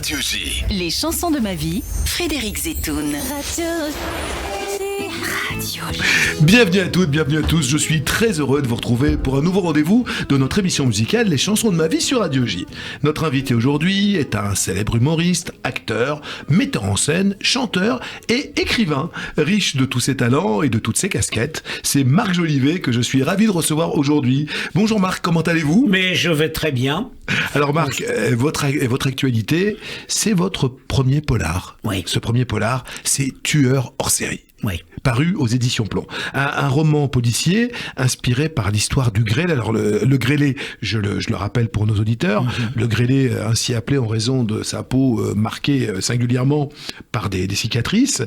Radio J. Les chansons de ma vie, Frédéric Zetoun. Radio J. Bienvenue à toutes, bienvenue à tous. Je suis très heureux de vous retrouver pour un nouveau rendez-vous de notre émission musicale Les chansons de ma vie sur Radio J. Notre invité aujourd'hui est un célèbre humoriste, acteur, metteur en scène, chanteur et écrivain, riche de tous ses talents et de toutes ses casquettes. C'est Marc Jolivet que je suis ravi de recevoir aujourd'hui. Bonjour Marc, comment allez-vous ? Mais je vais très bien. Alors Marc, votre actualité, c'est votre premier polar. Oui. Ce premier polar, c'est Tueur hors série. Oui. Paru aux éditions Plomb. Un roman policier inspiré par l'histoire du grêle. Alors le grêlé, je le rappelle pour nos auditeurs, le grêlé ainsi appelé en raison de sa peau marquée singulièrement par des cicatrices.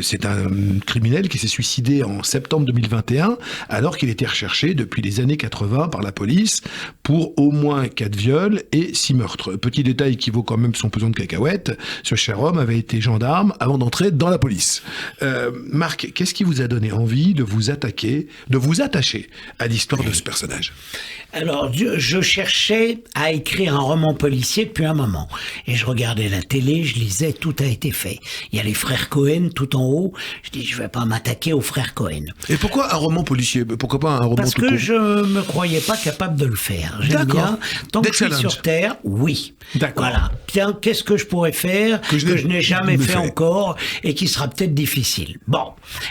C'est un criminel qui s'est suicidé en septembre 2021 alors qu'il était recherché depuis les années 80 par la police pour au moins 4 viols et 6 meurtres. Petit détail qui vaut quand même son pesant de cacahuètes, ce cher homme avait été gendarme avant d'entrer dans la police. Marc, qu'est-ce qui vous a donné envie de vous attacher à l'histoire de ce personnage ? Alors, je cherchais à écrire un roman policier depuis un moment. Et je regardais la télé, je lisais, tout a été fait. Il y a les frères Cohen tout en haut. Je dis, je vais pas m'attaquer aux frères Cohen. Et pourquoi un roman policier ? Pourquoi pas un roman Parce tout que court ? je me croyais pas capable de le faire. J'aime D'accord. bien. Tant Des que je suis challenges. sur Terre, oui. D'accord. Voilà. Tiens, qu'est-ce que je pourrais faire que je n'ai jamais fait encore et qui sera peut-être difficile. Bon.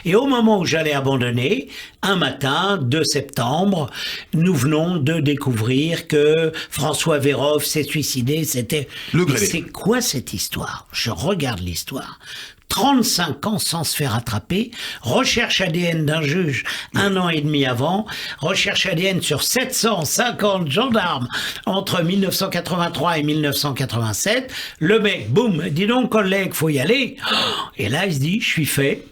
Et au moment où j'allais abandonner, un matin, 2 septembre, nous venons de découvrir que François Véroff s'est suicidé. C'était... Le grêlé. C'est quoi cette histoire ? Je regarde l'histoire. 35 ans sans se faire attraper, recherche ADN d'un juge 1 an et demi avant, recherche ADN sur 750 gendarmes entre 1983 et 1987. Le mec, boum, dis donc collègue, faut y aller. Et là, il se dit, je suis fait.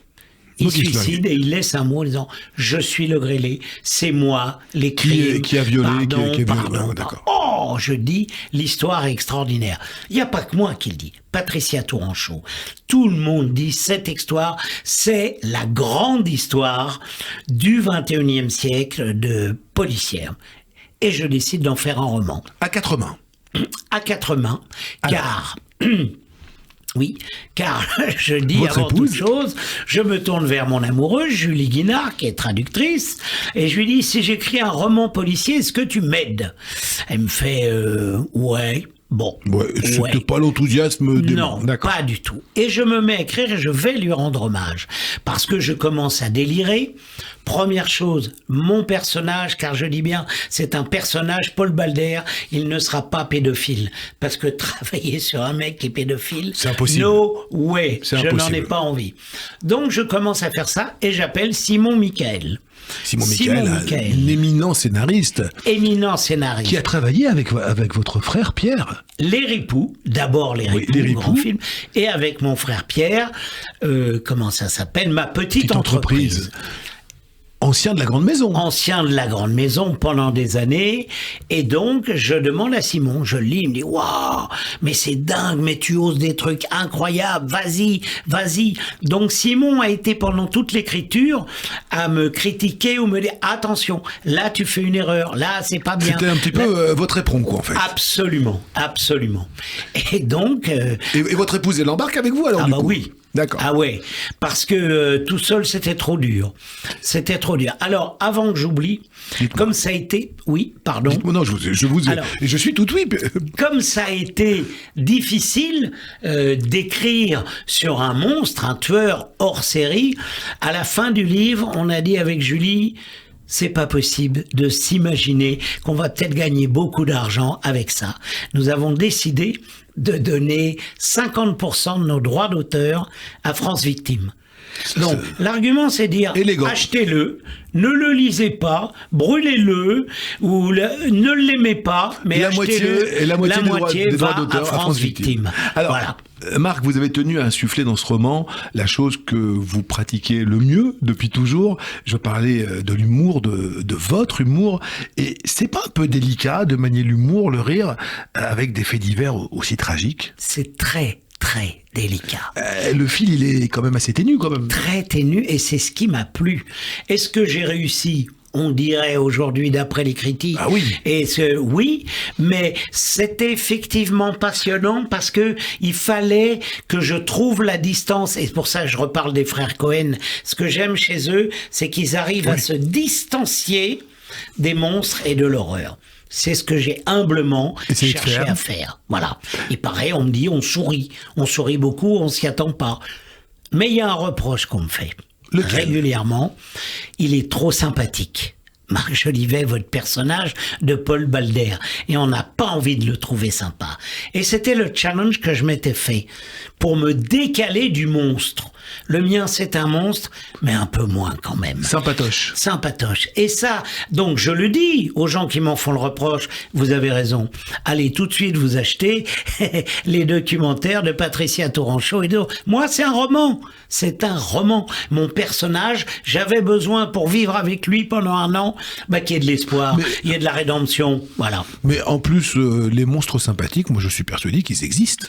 Il se suicide et il laisse un mot en disant « Je suis le grêlé, c'est moi, les crimes. » Qui a violé, pardon, qui a violé. pardon, Ouais, d'accord. Oh, je dis, l'histoire est extraordinaire. Il n'y a pas que moi qui le dis. Patricia Touranchot. Tout le monde dit cette histoire, c'est la grande histoire du 21e siècle de policière. Et je décide d'en faire un roman. À 4 mains. À 4 mains, car... Oui, car je dis Votre avant épouse. toute chose, je me tourne vers mon amoureuse, Julie Guinard, qui est traductrice, et je lui dis, si j'écris un roman policier, est-ce que tu m'aides ? Elle me fait, ouais. Bon. Ouais, c'était ouais. pas l'enthousiasme des Non, mains. D'accord. pas du tout. Et je me mets à écrire et je vais lui rendre hommage. Parce que je commence à délirer. Première chose, mon personnage, car je dis bien, c'est un personnage, Paul Balder, il ne sera pas pédophile. Parce que travailler sur un mec qui est pédophile, C'est impossible. No way, C'est je n'en ai impossible. pas envie. Donc je commence à faire ça et j'appelle Simon Michael. Simon Michael, Michael. un éminent scénariste Éminent scénariste. qui a travaillé avec votre frère Pierre. Les Ripoux, d'abord Les Oui, Ripoux, Les Ripoux. grand film, et avec mon frère Pierre, comment ça s'appelle, Ma petite entreprise. Ancien de la Grande Maison. Ancien de la Grande Maison pendant des années, et donc je demande à Simon, je le lis, il me dit waouh, mais c'est dingue, mais tu oses des trucs incroyables, vas-y, vas-y. Donc Simon a été pendant toute l'écriture à me critiquer ou me dire attention, là tu fais une erreur, là c'est pas bien. C'était un petit Là- peu votre éperon, quoi, en fait. Absolument, absolument. Et donc Et votre épouse, elle embarque avec vous, alors, ah du bah coup ? oui. D'accord. Ah ouais, parce que tout seul c'était trop dur. C'était trop dur. Alors avant que j'oublie, comme ça a été, oui, pardon. Dites-moi, non, je vous Alors- je suis tout oui. Comme ça a été difficile d'écrire sur un monstre, un tueur hors série, à la fin du livre, on a dit avec Julie, c'est pas possible de s'imaginer qu'on va peut-être gagner beaucoup d'argent avec ça. Nous avons décidé de donner 50% de nos droits d'auteur à France Victime. Donc, l'argument, c'est dire, Élégant. achetez-le, ne le lisez pas, brûlez-le, ou ne l'aimez pas, mais La moitié, achetez-le. et la moitié des droits va d'auteur à France Victime. Alors, Voilà. Marc, vous avez tenu à insuffler dans ce roman la chose que vous pratiquez le mieux depuis toujours. Je parlais de l'humour, de votre humour. Et c'est pas un peu délicat de manier l'humour, le rire, avec des faits divers aussi tragiques ? C'est très, très délicat. Le fil, il est quand même assez ténu, quand même. Très ténu, et c'est ce qui m'a plu. Est-ce que j'ai réussi ? on dirait aujourd'hui d'après les critiques. Ah oui. Et oui, mais c'était effectivement passionnant parce que il fallait que je trouve la distance. Et pour ça, je reparle des frères Cohen. Ce que j'aime chez eux, c'est qu'ils arrivent à se distancier des monstres et de l'horreur. C'est ce que j'ai humblement cherché à faire. Voilà. Il paraît, on me dit, on sourit beaucoup, on s'y attend pas. Mais il y a un reproche qu'on me fait. Régulièrement, il est trop sympathique. Marc Jolivet, votre personnage de Paul Balder. Et on n'a pas envie de le trouver sympa. Et c'était le challenge que je m'étais fait pour me décaler du monstre. Le mien, c'est un monstre, mais un peu moins quand même. Sympatoche. Sympatoche. Et ça, donc je le dis aux gens qui m'en font le reproche, vous avez raison. Allez tout de suite vous acheter les documentaires de Patricia Tourangeau et d'autres. Moi, c'est un roman. C'est un roman. Mon personnage, j'avais besoin pour vivre avec lui pendant un an, qu'il y ait de l'espoir, il y ait de la rédemption. Voilà. Mais en plus, les monstres sympathiques, moi je suis persuadé qu'ils existent.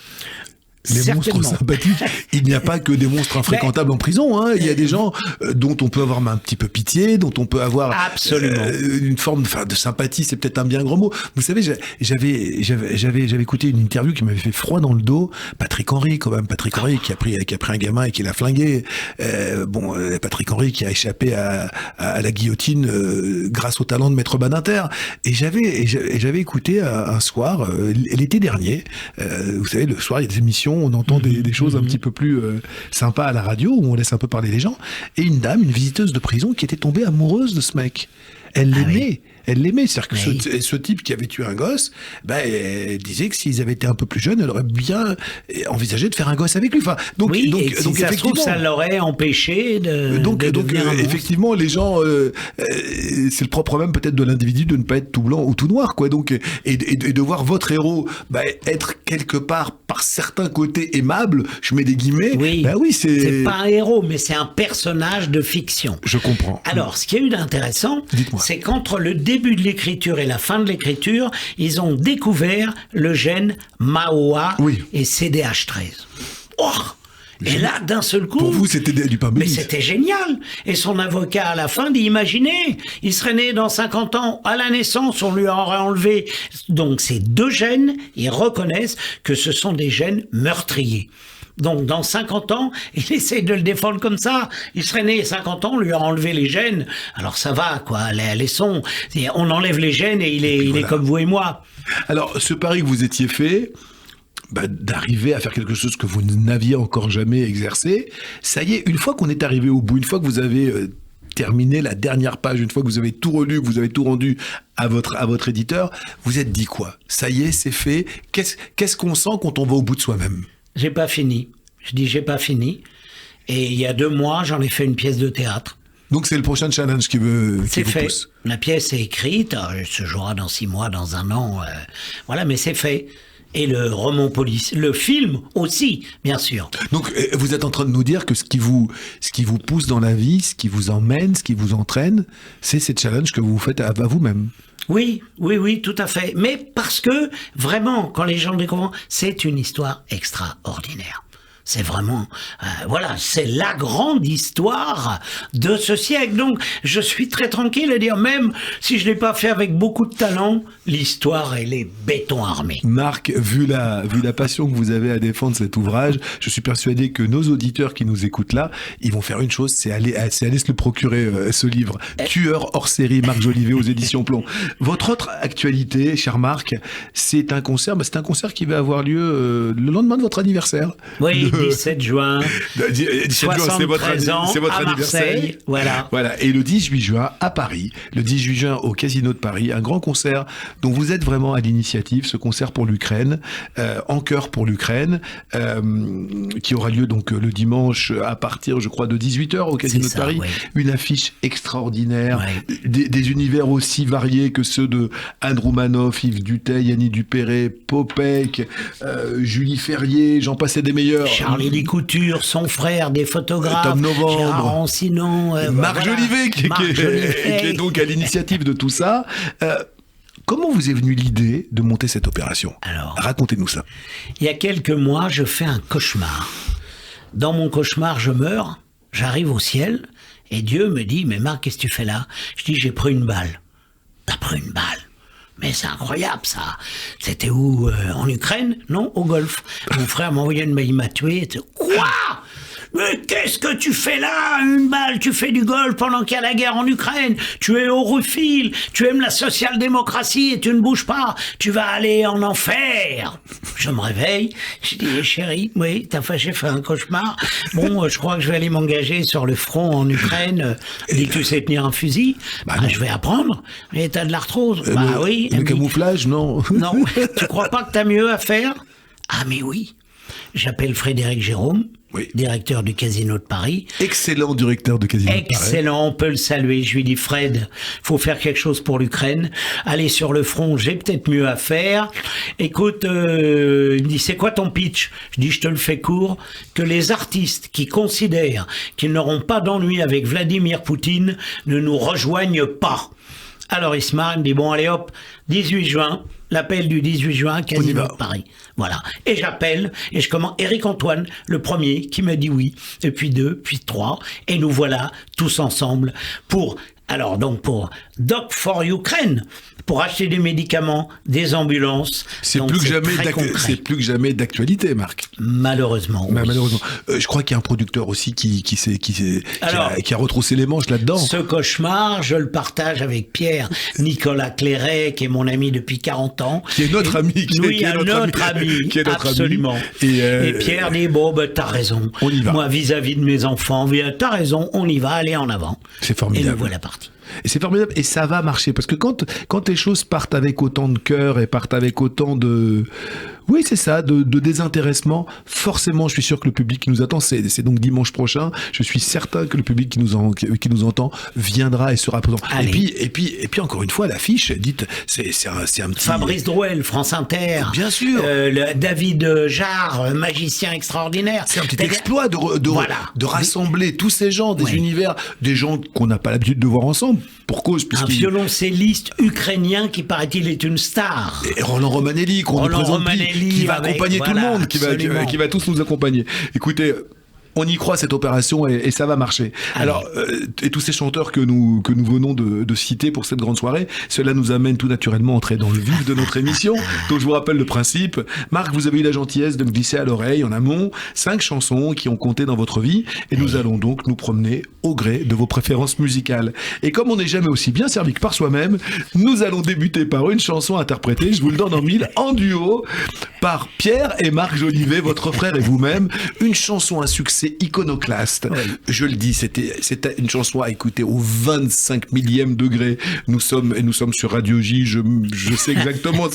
Les monstres sympathiques, il n'y a pas que des monstres infréquentables en prison, hein. Il y a des gens dont on peut avoir un petit peu pitié, dont on peut avoir une forme de sympathie, c'est peut-être un bien grand mot. Vous savez, j'avais écouté une interview qui m'avait fait froid dans le dos. Patrick Henry, quand même, Patrick Henry qui a pris un gamin et qui l'a flingué. Patrick Henry qui a échappé à la guillotine grâce au talent de Maître Badinter. Et j'avais écouté un soir, l'été dernier, vous savez, le soir il y a des émissions, on entend des choses un petit peu plus sympas à la radio, où on laisse un peu parler les gens, et une dame, une visiteuse de prison, qui était tombée amoureuse de ce mec. Elle l'aimait. Elle l'aimait, c'est-à-dire que ce type qui avait tué un gosse, elle disait que s'ils avaient été un peu plus jeunes, elle aurait bien envisagé de faire un gosse avec lui. Enfin, donc ça se trouve, ça l'aurait empêché de devenir un effectivement, les gens, c'est le propre même peut-être de l'individu de ne pas être tout blanc ou tout noir, quoi. Donc, et de voir votre héros être quelque part par certains côtés aimable, je mets des guillemets. Oui, c'est pas un héros, mais c'est un personnage de fiction. Je comprends. Alors, ce qu'il y a eu d'intéressant, c'est qu'entre le début de l'écriture et la fin de l'écriture, ils ont découvert le gène MAOA et CDH13. Et là, d'un seul coup... Pour vous, c'était du pain béni. Mais c'était génial. Et son avocat, à la fin, dit, imaginez, il serait né dans 50 ans. À la naissance, on lui aurait enlevé. Donc, ces deux gènes, ils reconnaissent que ce sont des gènes meurtriers. Donc, dans 50 ans, il essaie de le défendre comme ça. Il serait né 50 ans, on lui a enlevé les gènes. Alors, ça va, quoi. On enlève les gènes et il est comme vous et moi. Alors, ce pari que vous étiez fait... d'arriver à faire quelque chose que vous n'aviez encore jamais exercé. Ça y est, une fois qu'on est arrivé au bout, une fois que vous avez terminé la dernière page, une fois que vous avez tout relu, que vous avez tout rendu à votre éditeur, vous êtes dit quoi? Ça y est, c'est fait. Qu'est-ce qu'on sent quand on va au bout de soi-même? J'ai pas fini. Je dis j'ai pas fini. Et il y a 2 mois, j'en ai fait une pièce de théâtre. Donc c'est le prochain challenge qui vous fait. pousse. La pièce est écrite, elle se jouera dans 6 mois, dans 1 an. Voilà, mais c'est fait. Et le roman policier, le film aussi, bien sûr. Donc, vous êtes en train de nous dire que ce qui vous pousse dans la vie, ce qui vous emmène, ce qui vous entraîne, c'est ces challenges que vous faites à vous-même. Oui, tout à fait. Mais parce que, vraiment, quand les gens le découvrent, c'est une histoire extraordinaire. C'est vraiment, c'est la grande histoire de ce siècle. Donc, je suis très tranquille à dire, même si je l'ai pas fait avec beaucoup de talent, l'histoire, elle est béton armé. Marc, vu la passion que vous avez à défendre cet ouvrage, je suis persuadé que nos auditeurs qui nous écoutent là, ils vont faire une chose, c'est aller se le procurer, ce livre. Tueur hors série, Marc Jolivet aux éditions Plomb. Votre autre actualité, cher Marc, c'est un concert, c'est un concert qui va avoir lieu le lendemain de votre anniversaire. Oui. 17 juin, 73 ans, c'est votre à anniversaire. Marseille, voilà. Et le 18 juin à Paris, le 18 juin au Casino de Paris, un grand concert dont vous êtes vraiment à l'initiative, ce concert pour l'Ukraine, en chœur pour l'Ukraine, qui aura lieu donc le dimanche à partir, je crois, de 18h au Casino de Paris. Une affiche extraordinaire, des univers aussi variés que ceux de Anne Roumanoff, Yves Duteil, Yanni Dupéret, Popek, Julie Ferrier, j'en passais des meilleurs. Charlie Lécouture, son frère, des photographes, Tom Novembre, Gérard Rancinon, Marc Jolivet, qui est donc à l'initiative de tout ça. Comment vous est venue l'idée de monter cette opération? Alors, racontez-nous ça. Il y a quelques mois, je fais un cauchemar. Dans mon cauchemar, je meurs, j'arrive au ciel, Et Dieu me dit, mais Marc, qu'est-ce que tu fais là? Je dis, j'ai pris une balle. T'as pris une balle? Mais c'est incroyable, ça. C'était où? En Ukraine? Non, au Golfe. Mon frère m'a envoyé une balle, il m'a tué. Quoi? Mais qu'est-ce que tu fais là? Une balle, tu fais du golf pendant qu'il y a la guerre en Ukraine. Tu es europhile, tu aimes la social-démocratie et tu ne bouges pas. Tu vas aller en enfer. Je me réveille, je dis, chérie, oui, j'ai fait un cauchemar. Bon, je crois que je vais aller m'engager sur le front en Ukraine. Dis que tu sais tenir un fusil? Je vais apprendre. Et t'as de l'arthrose? Oui. Le camouflage, non? Non, tu crois pas que t'as mieux à faire? Ah mais oui. J'appelle Frédéric Jérôme, directeur du Casino de Paris. Excellent directeur de Casino de Paris. Excellent, on peut le saluer. Je lui dis, Fred, faut faire quelque chose pour l'Ukraine. Aller sur le front, j'ai peut-être mieux à faire. Écoute, il me dit, c'est quoi ton pitch? Je dis, je te le fais court, que les artistes qui considèrent qu'ils n'auront pas d'ennui avec Vladimir Poutine ne nous rejoignent pas. Alors il se marre, il me dit, bon allez hop, 18 juin, l'appel du 18 juin, Casino de Paris. Voilà. Et j'appelle, et je commence, Éric Antoine, le premier, qui m'a dit oui, et puis 2, puis 3, et nous voilà tous ensemble pour Doc for Ukraine, pour acheter des médicaments, des ambulances. C'est plus que jamais d'actualité, Marc. Malheureusement. Oui. Malheureusement. Je crois qu'il y a un producteur aussi qui a retroussé les manches là-dedans. Ce cauchemar, je le partage avec Pierre Nicolas Clairet, qui est mon ami depuis 40 ans. Qui est notre ami. Absolument. Et Pierre dit, bon, t'as raison. On y va. Moi, vis-à-vis de mes enfants, t'as raison, on y va, aller en avant. C'est formidable. Et nous voilà partis. Et c'est formidable, et ça va marcher, parce que quand les choses partent avec autant de cœur et partent avec autant de... Oui, c'est ça, de désintéressement, forcément, je suis sûr que le public qui nous attend, c'est donc dimanche prochain, je suis certain que le public qui nous entend viendra et sera présent. Et puis, encore une fois, l'affiche, dites, c'est un petit... Fabrice Drouel, France Inter. Bien sûr. David Jarre, magicien extraordinaire. C'est un petit exploit de rassembler tous ces gens, des univers, des gens qu'on n'a pas l'habitude de voir ensemble, pour cause. Un violoncelliste ukrainien qui, paraît-il, est une star. Et Roland Romanelli, qu'on ne présente plus, qui va accompagner tout le monde, qui va tous nous accompagner. Écoutez, on y croit, cette opération, et ça va marcher. Alors, et tous ces chanteurs que nous venons de citer pour cette grande soirée, cela nous amène tout naturellement à entrer dans le vif de notre émission. Donc je vous rappelle le principe. Marc, vous avez eu la gentillesse de me glisser à l'oreille en amont 5 chansons qui ont compté dans votre vie, et nous allons donc nous promener au gré de vos préférences musicales. Et comme on n'est jamais aussi bien servi que par soi-même, nous allons débuter par une chanson interprétée, je vous le donne en mille, en duo, par Pierre et Marc Jolivet, votre frère et vous-même. Une chanson à succès iconoclaste. Je le dis, c'était une chanson à écouter au 25 millième degré. Nous sommes sur Radio J, je sais exactement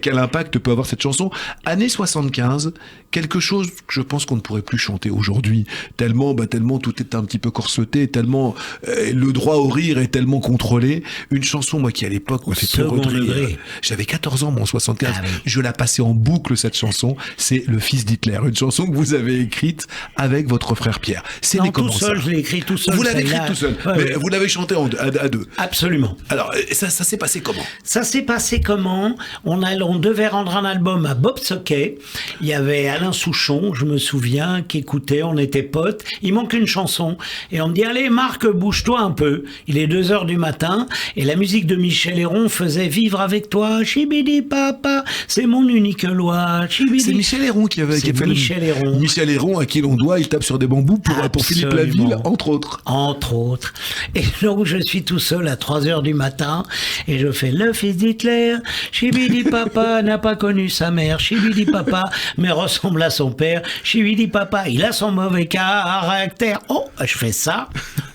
quel impact peut avoir cette chanson. Année 75, quelque chose que je pense qu'on ne pourrait plus chanter aujourd'hui. Tellement tout est un petit peu corseté, tellement le droit au rire est tellement contrôlé. Une chanson, moi, qui à l'époque m'a fait pleurer de rire. J'avais 14 ans, moi, en 75. Je la passais en boucle, cette chanson. C'est Le Fils d'Hitler. Une chanson que vous avez écrite avec votre frère Pierre. C'est né comment ça? Tout seul, je l'ai écrit tout seul. Vous l'avez écrit tout seul, mais vous l'avez chanté à deux. Absolument. Alors, ça s'est passé comment? Ça s'est passé comment? On devait rendre un album à Bob Socket. Il y avait Alain Souchon, je me souviens, qui écoutait, on était potes. Il manque une chanson. Et on me dit, allez Marc, bouge-toi un peu. Il est 2h du matin, et la musique de Michel Héron faisait Vivre avec toi, chibidi papa, c'est mon unique loi, chibidi. C'est Michel Héron qui a fait Michel Héron, à qui l'on doit, il tape sur des bambous pour Philippe Laville, entre autres. Entre autres. Et donc, je suis tout seul à 3h du matin, et je fais Le Fils d'Hitler, chibidi papa n'a pas connu sa mère, chibidi papa, mais ressemble à son père, chibidi papa, il a son mauvais caractère. Oh, je fais ça.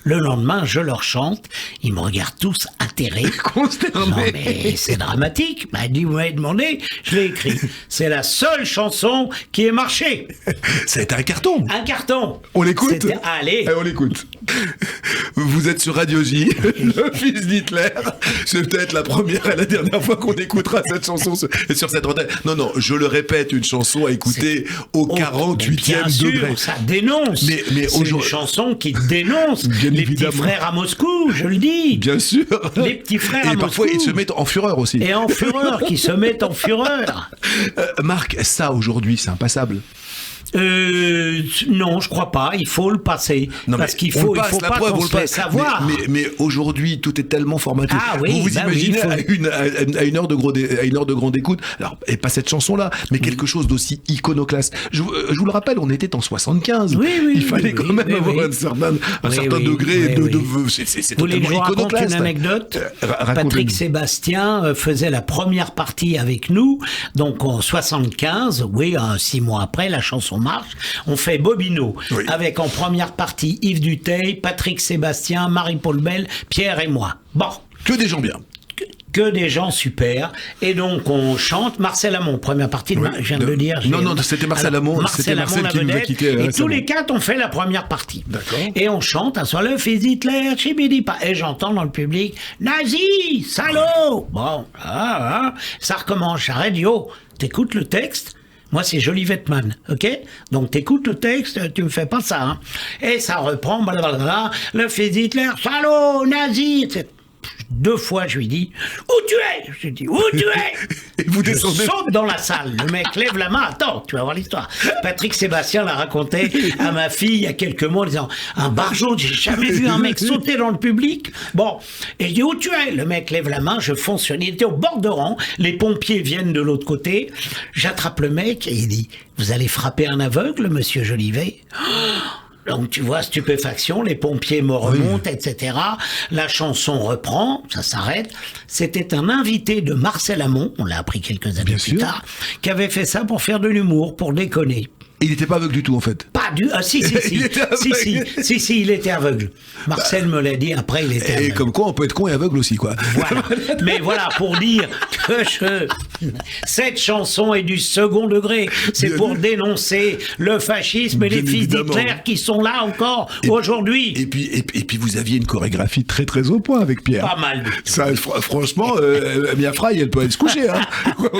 Le lendemain, je leur chante. Ils me regardent tous atterrés. Consternés. Non, mais c'est dramatique. Vous m'avez demandé, je l'ai écrit. C'est la seule chanson qui ait marché. Ça a été un carton. Un carton. On l'écoute? Allez. On l'écoute. Vous êtes sur Radio J, Le Fils d'Hitler. C'est peut-être la première et la dernière fois qu'on écoutera cette chanson sur cette antenne. Non, je le répète, une chanson à écouter au 48e degré. Ça dénonce. Mais c'est une chanson qui dénonce les petits frères à Moscou, je le dis. Bien sûr. Les petits frères à Moscou. Et parfois, ils se mettent en fureur aussi. Et en fureur, qui se mettent en fureur. Marc, ça, aujourd'hui, c'est impassable. Non, je crois pas. Il faut le passer. Non, parce qu'il on faut, le passe, il faut la pas preuve, qu'on on le se fait passe. savoir. Mais aujourd'hui, tout est tellement formaté. Ah oui, vous bah oui, imaginez il faut- à une heure de grande écoute, alors, et pas cette chanson-là, mais quelque chose d'aussi iconoclaste. Je vous le rappelle, on était en 75. Oui, Il fallait oui, quand même oui, avoir oui. un certain Oui, degré oui, de... oui. C'est Vous voulez que je totalement vous raconte iconoclaste. une anecdote Racontez-nous. Patrick Sébastien faisait la première partie avec nous, donc en 75, oui, 6 mois après, la chanson marche. On fait Bobino, Oui. avec en première partie Yves Duteil, Patrick Sébastien, Marie-Paul Bell, Pierre et moi. Bon, Que des gens bien. que des gens super. Et donc on chante Marcel Amont, première partie, Oui. je viens de le dire. Non, non, c'était Marcel Amont, c'était Marcel la qui nous a vedette. quittés, Et récemment. tous les quatre, on fait la première partie. D'accord. Et on chante un soir le fils d'Hitler, Chibidipa. Et j'entends dans le public, nazi, salaud. Bon, ça recommence, j'arrête, yo, t'écoutes le texte. Moi, c'est Jolivet Man, ok? Donc, t'écoutes le texte, tu me fais pas ça, hein. Et ça reprend, blablabla, le fils d'Hitler, salaud, nazi, etc. 2 fois, je lui dis, où tu es? Je lui dis, où tu es? Et vous Je descendez. saute dans la salle. Le mec lève la main. Attends, tu vas voir l'histoire. Patrick Sébastien l'a raconté à ma fille il y a quelques mois en disant, un barjot, j'ai jamais vu un mec sauter dans le public. Bon. Et je dis, où tu es? Le mec lève la main, je fonce sur, il était au bord de rang. Les pompiers viennent de l'autre côté. J'attrape le mec et il dit, vous allez frapper un aveugle, monsieur Jolivet? Donc tu vois, stupéfaction, les pompiers me remontent, etc. La chanson reprend, ça s'arrête. C'était un invité de Marcel Amont, on l'a appris quelques années Bien plus sûr. tard, qui avait fait ça pour faire de l'humour, pour déconner. Il n'était pas aveugle du tout, en fait. Pas du... Ah si, Il était aveugle. si, il était aveugle. Marcel me l'a dit, après il était Et aveugle. comme quoi, on peut être con et aveugle aussi, quoi. Voilà. Mais voilà, pour dire que cette chanson est du second degré. C'est Bien pour vu. dénoncer le fascisme et les Bien fils évidemment. d'Hitler qui sont là encore aujourd'hui. Et puis vous aviez une chorégraphie très très au point avec Pierre. Pas mal du tout. Ça, franchement, Mia Fry, elle peut aller se coucher hein,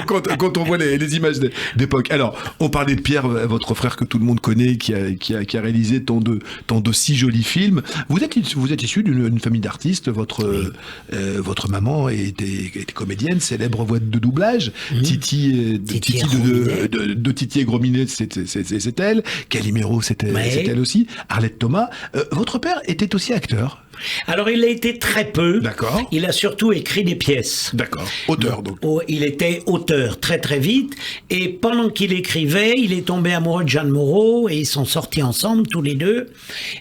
quand on voit les images d'époque. Alors, on parlait de Pierre, votre frère que tout le monde connaît, qui a réalisé tant de si jolis films. Vous êtes issu d'une famille d'artistes. Votre maman était comédienne, célèbre voix de doublage. Titi de Titi et Grominet, c'est elle. Calimero, c'était elle aussi. Arlette Thomas. Votre père était aussi acteur. Alors il a été très peu. D'accord. Il a surtout écrit des pièces. D'accord. Auteur, donc. Il était auteur très très vite et pendant qu'il écrivait, il est tombé amoureux de Jeanne Moreau et ils sont sortis ensemble tous les deux.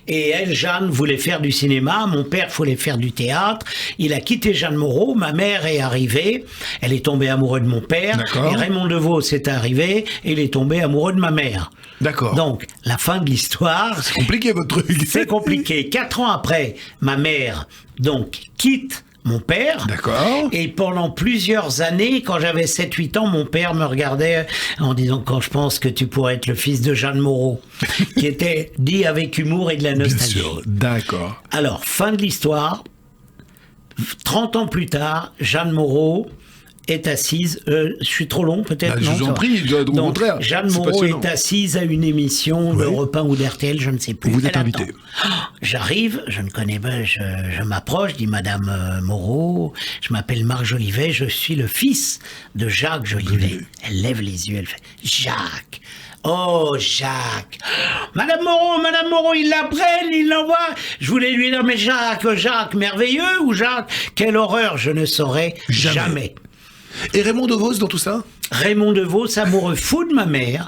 Et elle, Jeanne, voulait faire du cinéma, mon père voulait faire du théâtre. Il a quitté Jeanne Moreau, ma mère est arrivée, elle est tombée amoureuse de mon père. D'accord. Et Raymond Devos est arrivé et il est tombé amoureux de ma mère. D'accord. Donc, la fin de l'histoire, C'est compliqué votre truc. c'est compliqué. 4 ans après, ma mère, donc, quitte mon père. D'accord. Et pendant plusieurs années, quand j'avais 7-8 ans, mon père me regardait en disant, quand je pense que tu pourrais être le fils de Jeanne Moreau, qui était dit avec humour et de la Bien nostalgie. sûr. D'accord. Alors, fin de l'histoire, 30 ans plus tard, Jeanne Moreau est assise, je suis trop long peut-être, Bah, je non, vous en ça va. prie, au Donc, contraire, Jeanne c'est Moreau passionnant. est assise à une émission Oui. d'Europe 1 ou d'RTL, je ne sais plus. Vous êtes Elle invité. attend. J'arrive, je ne connais pas, je m'approche, dis Madame Moreau, je m'appelle Marc Jolivet, je suis le fils de Jacques Jolivet. Elle lève les yeux, elle fait Jacques. Oh, Jacques. Madame Moreau, il la prenne, il l'envoie. Je voulais lui dire, mais Jacques, merveilleux ou Jacques, quelle horreur, je ne saurais jamais. Et Raymond Devos dans tout ça? Raymond Devos, amoureux fou de ma mère,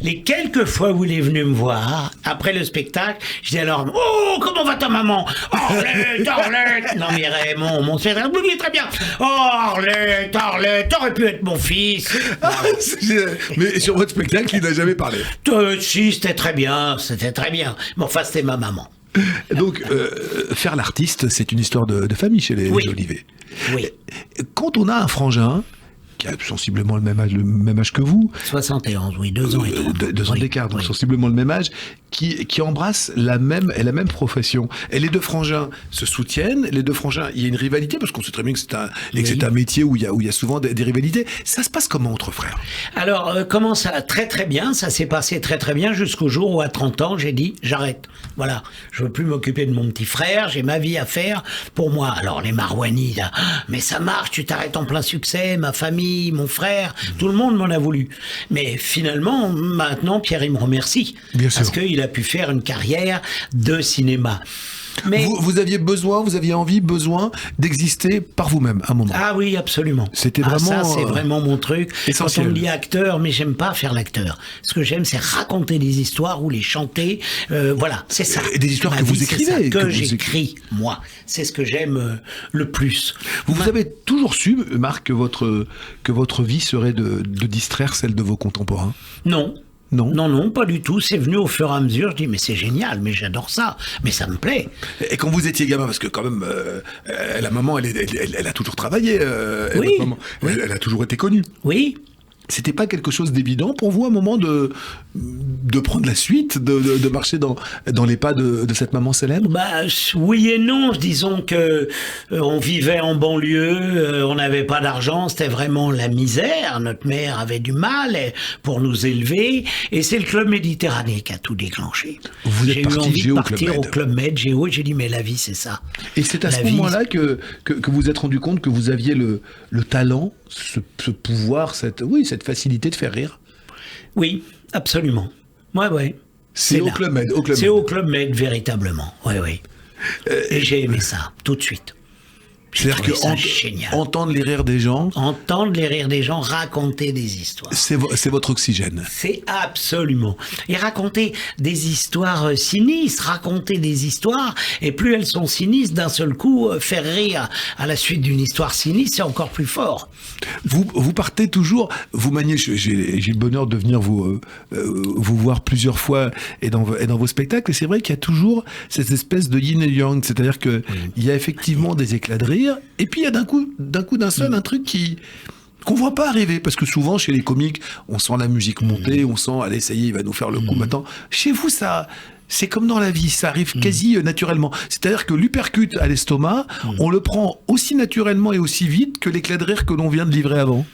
les quelques fois où il est venu me voir, après le spectacle, je dis alors, oh, comment va ta maman? Arlette, non mais Raymond, mon frère, oui, très bien. Oh, Arlette, t'aurais pu être mon fils. Mais sur votre spectacle, il n'a jamais parlé. Si, c'était très bien. Mais enfin, c'était ma maman. Donc, faire l'artiste, c'est une histoire de famille chez les Jolivet. Oui. Quand on a un frangin qui a sensiblement le même âge que vous, 71, oui, 2 ans et 3. 2 ans d'écart, donc sensiblement le même âge, qui embrassent la même profession. Et les deux frangins se soutiennent. Les deux frangins, il y a une rivalité parce qu'on sait très bien que c'est un métier où il y a souvent des rivalités. Ça se passe comment entre frères? Alors, comment ça? Très très bien, ça s'est passé très très bien jusqu'au jour où à 30 ans, j'ai dit, j'arrête. Voilà, je veux plus m'occuper de mon petit frère, j'ai ma vie à faire pour moi. Alors, les Marouani, là, mais ça marche, tu t'arrêtes en plein succès, ma famille, mon frère, tout le monde m'en a voulu. Mais finalement, maintenant, Pierre, il me remercie. Bien sûr. Parce qu'il a pu faire une carrière de cinéma. Mais Vous aviez besoin d'exister par vous-même à un moment. ah oui, absolument. C'était vraiment, ça, c'est vraiment mon truc. essentiel. Quand on me dit acteur, mais j'aime pas faire l'acteur. Ce que j'aime, c'est raconter des histoires ou les chanter. Voilà, c'est ça. Et des histoires Ma que vous vie, c'est écrivez, ça, que que vous j'écris, moi. C'est ce que j'aime le plus. Vous avez toujours su, Marc, que votre vie serait de distraire celle de vos contemporains? Non. Non. Non, pas du tout. C'est venu au fur et à mesure. Je dis, mais c'est génial, mais j'adore ça. Mais ça me plaît. Et quand vous étiez gamin, parce que quand même, la maman, elle a toujours travaillé. Oui. Votre maman, elle a toujours été connue. Oui. C'était pas quelque chose d'évident pour vous à un moment de prendre la suite, de marcher dans les pas de cette maman célèbre? Bah oui et non. Disons que on vivait en banlieue, on n'avait pas d'argent, c'était vraiment la misère. Notre mère avait du mal pour nous élever, et c'est le Club Méditerranée qui a tout déclenché. Vous êtes J'ai eu parti envie de Géo partir Club au Med. Club Med, Géo, et j'ai dit mais la vie c'est ça. Et c'est à La ce vie, moment-là que vous vous êtes rendu compte que vous aviez le talent, ce pouvoir, cette facilité de faire rire? Oui, absolument. Ouais. C'est au là. Club Med. C'est au Club Med, véritablement. Oui. Et j'ai aimé ça, tout de suite. J'ai C'est-à-dire trouvé ça que génial. entendre les rires des gens, Entendre les rires des gens, raconter des histoires. c'est votre oxygène. C'est absolument. Et raconter des histoires sinistres, raconter des histoires, et plus elles sont sinistres, d'un seul coup, faire rire à la suite d'une histoire sinistre, c'est encore plus fort. Vous partez toujours, vous maniez, j'ai le bonheur de venir vous voir plusieurs fois et dans vos spectacles, et c'est vrai qu'il y a toujours cette espèce de yin et yang, c'est-à-dire que il y a effectivement des éclats de rire, et puis il y a d'un seul un truc qu'on voit pas arriver, parce que souvent chez les comiques, on sent la musique monter, on sent, allez, ça y est, il va nous faire le coup maintenant. Chez vous, ça, c'est comme dans la vie, ça arrive quasi naturellement. C'est-à-dire que l'uppercut à l'estomac, on le prend aussi naturellement et aussi vite que l'éclat de rire que l'on vient de livrer avant.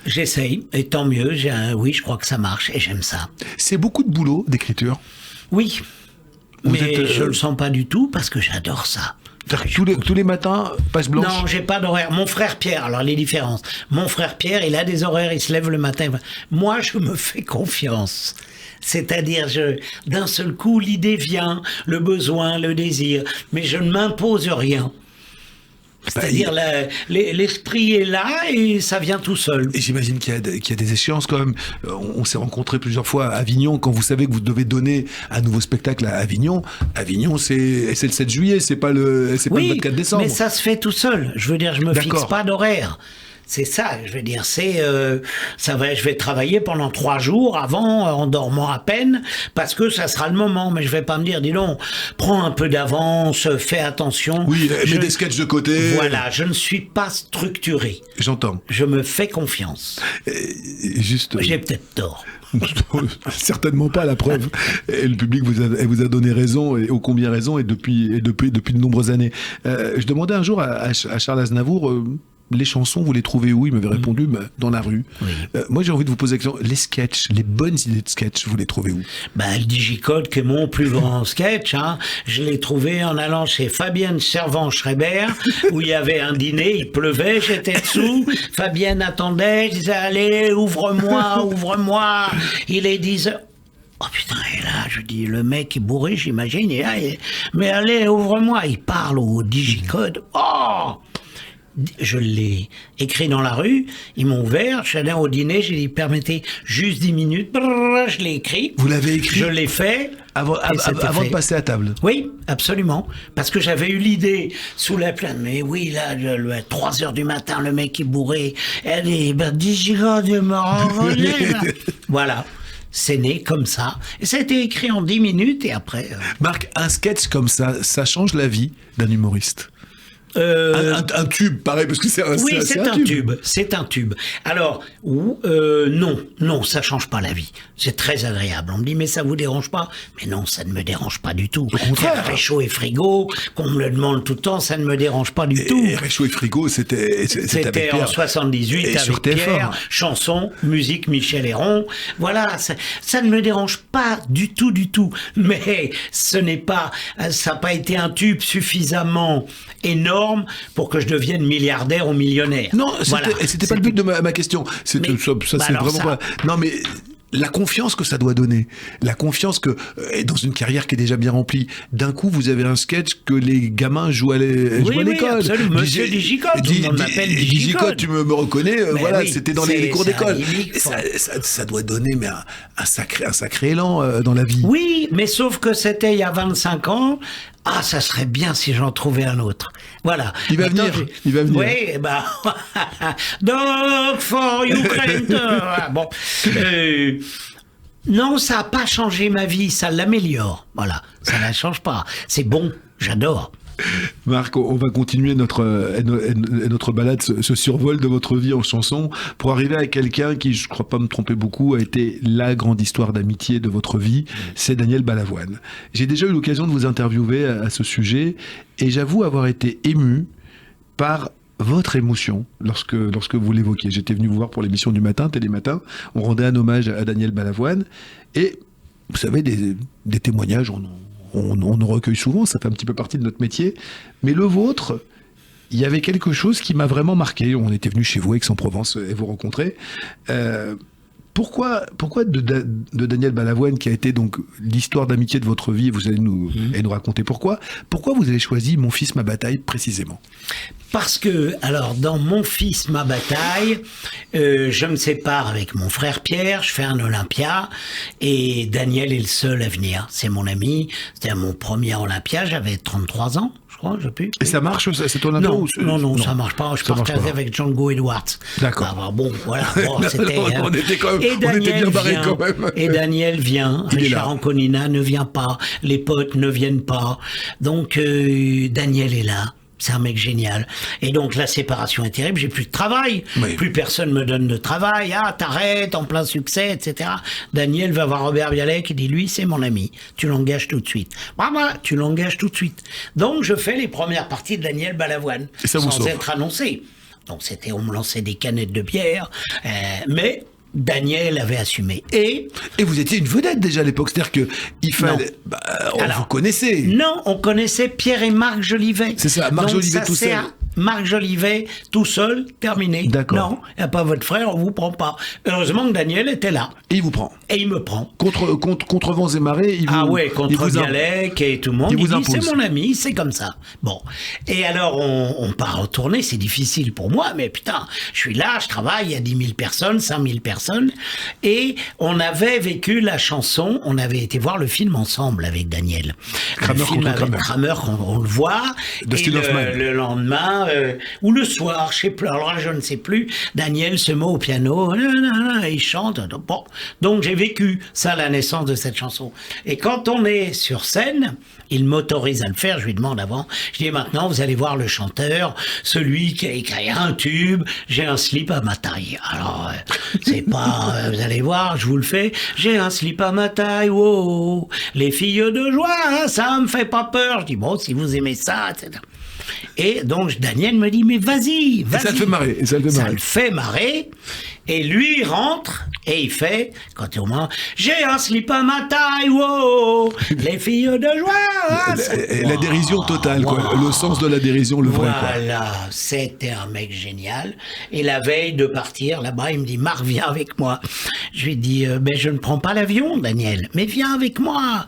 J'essaye, et tant mieux, oui, je crois que ça marche, et j'aime ça. C'est beaucoup de boulot d'écriture. Oui, Vous mais êtes, je le sens pas du tout, parce que j'adore ça. Tous les matins, page blanche. Non, j'ai pas d'horaire. Mon frère Pierre, alors les différences. Mon frère Pierre, il a des horaires, il se lève le matin. Moi, je me fais confiance. C'est-à-dire, d'un seul coup, l'idée vient, le besoin, le désir, mais je ne m'impose rien. C'est-à-dire, l'esprit est là et ça vient tout seul. Et j'imagine qu'il y a des échéances quand même. On s'est rencontrés plusieurs fois à Avignon, quand vous savez que vous devez donner un nouveau spectacle à Avignon. Avignon, c'est le 7 juillet, c'est pas le 24 décembre. Mais ça se fait tout seul. Je veux dire, je me fixe pas d'horaire. C'est ça, je veux dire, je vais travailler pendant 3 jours avant, en dormant à peine, parce que ça sera le moment. Mais je vais pas me dire, dis donc, prends un peu d'avance, fais attention. Oui, mets des sketchs de côté. Voilà, je ne suis pas structuré. J'entends. Je me fais confiance. Juste. J'ai peut-être tort. Certainement pas, la preuve. Et le public vous a donné raison, et ô combien raison, et depuis de nombreuses années. Je demandais un jour à Charles Aznavour, les chansons, vous les trouvez où? Il m'avait répondu, dans la rue. Oui. Moi, j'ai envie de vous poser la question, les sketchs, les bonnes idées de sketch, vous les trouvez où? Le Digicode, qui est mon plus grand sketch, je l'ai trouvé en allant chez Fabienne Servan-Schreiber, où il y avait un dîner, il pleuvait, j'étais dessous, Fabienne attendait, je disais, allez, ouvre-moi, il est 10h. Oh putain, et là, je dis, le mec est bourré, j'imagine, et là, mais allez, ouvre-moi, il parle au Digicode, oh! Je l'ai écrit dans la rue, ils m'ont ouvert, je suis allé au dîner, j'ai dit, permettez juste 10 minutes, je l'ai écrit. Vous l'avez écrit? Je l'ai fait. Avant de passer à table? Oui, absolument. Parce que j'avais eu l'idée sous la plaine, mais oui, là, 3h du matin, le mec est bourré, elle est, 10 gigas de mort. Voilà. C'est né comme ça. Et ça a été écrit en 10 minutes et après... Marc, un sketch comme ça change la vie d'un humoriste? Un tube, pareil, parce que c'est un Oui, c'est c'est un tube. C'est un tube. Alors, non, ça change pas la vie. C'est très agréable. On me dit, mais ça vous dérange pas? Mais non, ça ne me dérange pas du tout. Faire réchaud et frigo, qu'on me le demande tout le temps, ça ne me dérange pas du tout. Et réchaud et frigo, c'était avec en Pierre. 78 Et sur avec TF1. Pierre, chanson, musique, Michel Héron. Voilà, ça ne me dérange pas du tout, du tout. Mais ça n'a pas été un tube suffisamment énorme pour que je devienne milliardaire ou millionnaire. Non, c'était pas le but de ma question. Ça, c'est alors vraiment pas. Non, mais la confiance que ça doit donner, la confiance que dans une carrière qui est déjà bien remplie, d'un coup vous avez un sketch que les gamins jouent à l'école. Oui, absolument. Monsieur Digicode, tout le monde m'appelle Digicode. Tu me reconnais, voilà, oui, c'était dans les cours d'école. Et Ça doit donner un sacré élan dans la vie. Oui, mais sauf que c'était il y a 25 ans. Ah, ça serait bien si j'en trouvais un autre. Voilà. Il va venir. Oui, Dog for Ukraine. Bon. Non, ça n'a pas changé ma vie, ça l'améliore. Voilà, ça ne la change pas. C'est bon, j'adore. Marc, on va continuer notre balade, ce survol de votre vie en chanson, pour arriver à quelqu'un qui, je ne crois pas me tromper beaucoup, a été la grande histoire d'amitié de votre vie, c'est Daniel Balavoine. J'ai déjà eu l'occasion de vous interviewer à ce sujet, et j'avoue avoir été ému par votre émotion lorsque vous l'évoquiez. J'étais venu vous voir pour l'émission du matin, Télématin, on rendait un hommage à Daniel Balavoine, et vous savez, des témoignages, on en recueille souvent, ça fait un petit peu partie de notre métier, mais le vôtre, il y avait quelque chose qui m'a vraiment marqué. On était venu chez vous, Aix-en-Provence, et vous rencontrer. Pourquoi de Daniel Balavoine, qui a été donc l'histoire d'amitié de votre vie, vous allez nous raconter pourquoi vous avez choisi Mon fils, ma bataille, précisément? Parce que, alors, dans Mon fils, ma bataille, je me sépare avec mon frère Pierre, je fais un Olympia, et Daniel est le seul à venir. C'est mon ami, c'était mon premier Olympia, j'avais 33 ans, je crois, je sais plus. Et ça marche, c'est ton Olympia? Non, ça marche pas. Je partageais avec Django Edwards. D'accord. Bon, voilà. Bon, c'était. On était bien barrés quand même. Et Daniel vient. Richard Anconina ne vient pas. Les potes ne viennent pas. Donc, Daniel est là. C'est un mec génial. Et donc, la séparation est terrible. J'ai plus de travail. Oui. Plus personne me donne de travail. Ah, t'arrêtes, en plein succès, etc. Daniel va voir Robert Bialek qui dit, lui, c'est mon ami. Tu l'engages tout de suite. Voilà, tu l'engages tout de suite. Donc, je fais les premières parties de Daniel Balavoine. Et ça vous sans être annoncé. Donc, on me lançait des canettes de bière. Mais Daniel avait assumé. Et vous étiez une vedette déjà à l'époque, c'est-à-dire que il fallait. Vous connaissez. Non, on connaissait Pierre et Marc Jolivet. C'est ça, Marc Jolivet tout seul. Marc Jolivet tout seul, terminé. D'accord. Non, il n'y a pas votre frère, on vous prend pas. Heureusement que Daniel était là. Et il vous prend. Et il me prend. Contre vents et marées, il vous. Contre Bialek et tout le monde. Il dit, impose. c'est mon ami, c'est comme ça. Bon. Et alors, on part en tournée, c'est difficile pour moi, mais putain, je suis là, je travaille, il y a 10 000 personnes, 5 000 personnes. Et on avait vécu la chanson, on avait été voir le film ensemble avec Daniel. Kramer le film contre avec Kramer, on le voit. Dustin Hoffman. Le lendemain, ou le soir, je sais plus, alors là, je ne sais plus, Daniel se met au piano, et il chante. Bon. Donc j'ai vécu ça, la naissance de cette chanson. Et quand on est sur scène, il m'autorise à le faire, je lui demande avant, je dis maintenant vous allez voir le chanteur, celui qui a écrit un tube, j'ai un slip à ma taille. Alors, c'est pas, vous allez voir, je vous le fais, j'ai un slip à ma taille, wow, les filles de joie, ça me fait pas peur. Je dis bon, si vous aimez ça, etc. Et donc Daniel me dit mais vas-y. Et ça le fait marrer. Ça le fait marrer. Et lui il rentre et il fait, quand il est au moment, j'ai un slip à ma taille, wow, les filles de joie. La dérision totale, quoi. Le sens de la dérision, le vrai. Voilà, c'était un mec génial. Et la veille de partir là-bas, il me dit Marc, viens avec moi. Je lui dis ben je ne prends pas l'avion, Daniel, mais viens avec moi,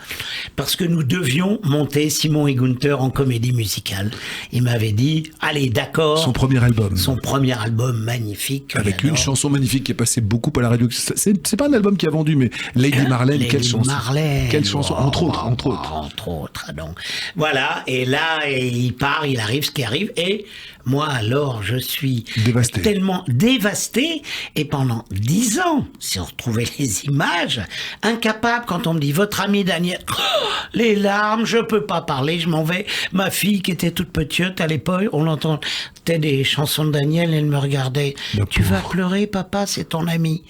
parce que nous devions monter Simon et Gunther en comédie musicale. Il m'avait dit allez, d'accord. Son premier album magnifique, avec une chanson magnifique qui est passée beaucoup à la radio. C'est pas un album qui a vendu, mais Lady Marlène, quelle chanson. Quelle chanson, entre autres. Donc voilà, et là il part, il arrive ce qui arrive, et Moi, alors, je suis Dévasté. tellement dévasté, et pendant 10 ans, si on retrouvait les images, incapable, quand on me dit, votre ami Daniel, les larmes, je peux pas parler, je m'en vais. Ma fille, qui était toute petite à l'époque, on entendait des chansons de Daniel, elle me regardait. La Tu vas pauvre. pleurer, papa, c'est ton ami.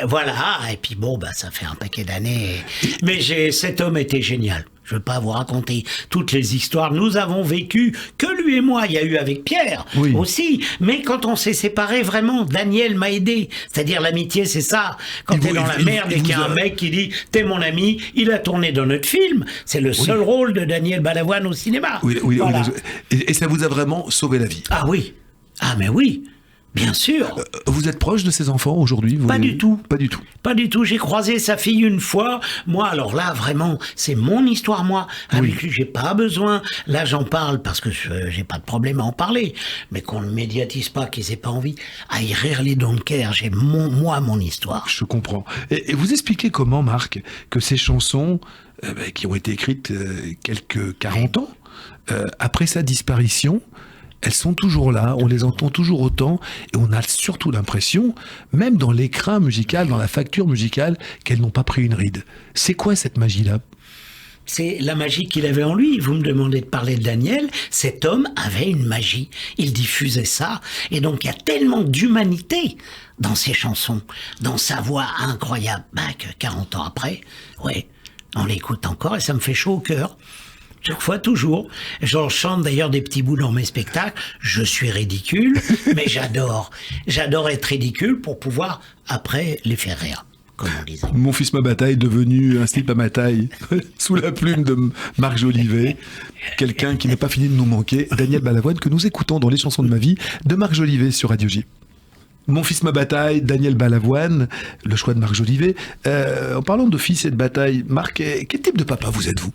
Voilà, et puis bon, ça fait un paquet d'années. Mais cet homme était génial. Je ne veux pas vous raconter toutes les histoires. Nous avons vécu, que lui et moi, il y a eu avec Pierre Oui. aussi. Mais quand on s'est séparés, vraiment, Daniel m'a aidé. C'est-à-dire l'amitié, c'est ça. Quand Il t'es vous- dans il- la il- merde il et qu'il y a vous un a- mec qui dit « T'es mon ami », il a tourné dans notre film. C'est le seul rôle de Daniel Balavoine au cinéma. Oui, Voilà. et ça vous a vraiment sauvé la vie. Ah oui. Ah mais oui. Bien sûr. Vous êtes proche de ces enfants aujourd'hui Pas du tout. Pas du tout. Pas du tout. J'ai croisé sa fille une fois. Moi, alors là, vraiment, c'est mon histoire, moi. Avec lui, j'ai pas besoin. Là, j'en parle parce que j'ai pas de problème à en parler. Mais qu'on ne médiatise pas, qu'ils aient pas envie. À y rire les dons de cœur, j'ai mon histoire. Je comprends. Et vous expliquez comment, Marc, que ces chansons, qui ont été écrites quelques 40 ans, après sa disparition, elles sont toujours là, on les entend toujours autant, et on a surtout l'impression, même dans l'écrin musical, dans la facture musicale, qu'elles n'ont pas pris une ride. C'est quoi cette magie-là ? C'est la magie qu'il avait en lui. Vous me demandez de parler de Daniel. Cet homme avait une magie. Il diffusait ça. Et donc, il y a tellement d'humanité dans ses chansons, dans sa voix incroyable. Que 40 ans après, ouais, on l'écoute encore et ça me fait chaud au cœur. Chaque fois, toujours. J'en chante d'ailleurs des petits bouts dans mes spectacles. Je suis ridicule, mais j'adore. J'adore être ridicule pour pouvoir, après, les faire rire, comme on disait. Mon fils, ma bataille, devenu un slip à ma taille, sous la plume de Marc Jolivet, quelqu'un qui n'a pas fini de nous manquer, Daniel Balavoine, que nous écoutons dans Les chansons de ma vie, de Marc Jolivet sur Radio J. Mon fils, ma bataille, Daniel Balavoine, le choix de Marc Jolivet. En parlant de fils et de bataille, Marc, quel type de papa vous êtes-vous ?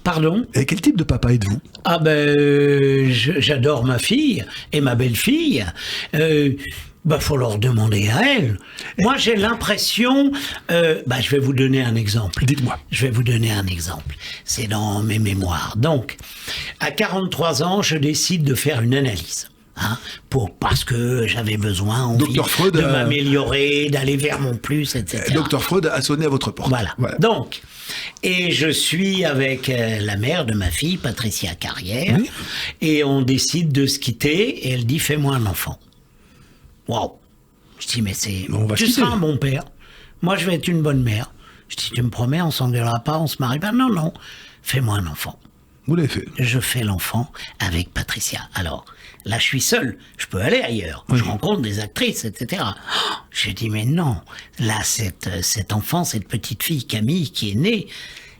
Pardon ? Et quel type de papa êtes-vous ? Ah j'adore ma fille et ma belle-fille. Faut leur demander à elle. Moi, j'ai l'impression... je vais vous donner un exemple. Dites-moi. Je vais vous donner un exemple. C'est dans mes mémoires. Donc, à 43 ans, je décide de faire une analyse. Parce que j'avais besoin, envie Dr. Freud, de m'améliorer, d'aller vers mon plus, etc. Dr. Freud a sonné à votre porte. Voilà. Donc, et je suis avec la mère de ma fille, Patricia Carrière, Oui. et on décide de se quitter, et elle dit « Fais-moi un enfant ». Waouh. Je dis « Mais On va se tu quitter. seras un bon père. Moi, je vais être une bonne mère. » Je dis « Tu me promets, on s'engueulera pas, on se marie pas. » Non, non, fais-moi un enfant. Vous l'avez fait. Je fais l'enfant avec Patricia. Alors, là, je suis seul. Je peux aller ailleurs. Je rencontre des actrices, etc. J'ai dit, mais non. Là, cet enfant, cette petite fille, Camille, qui est née,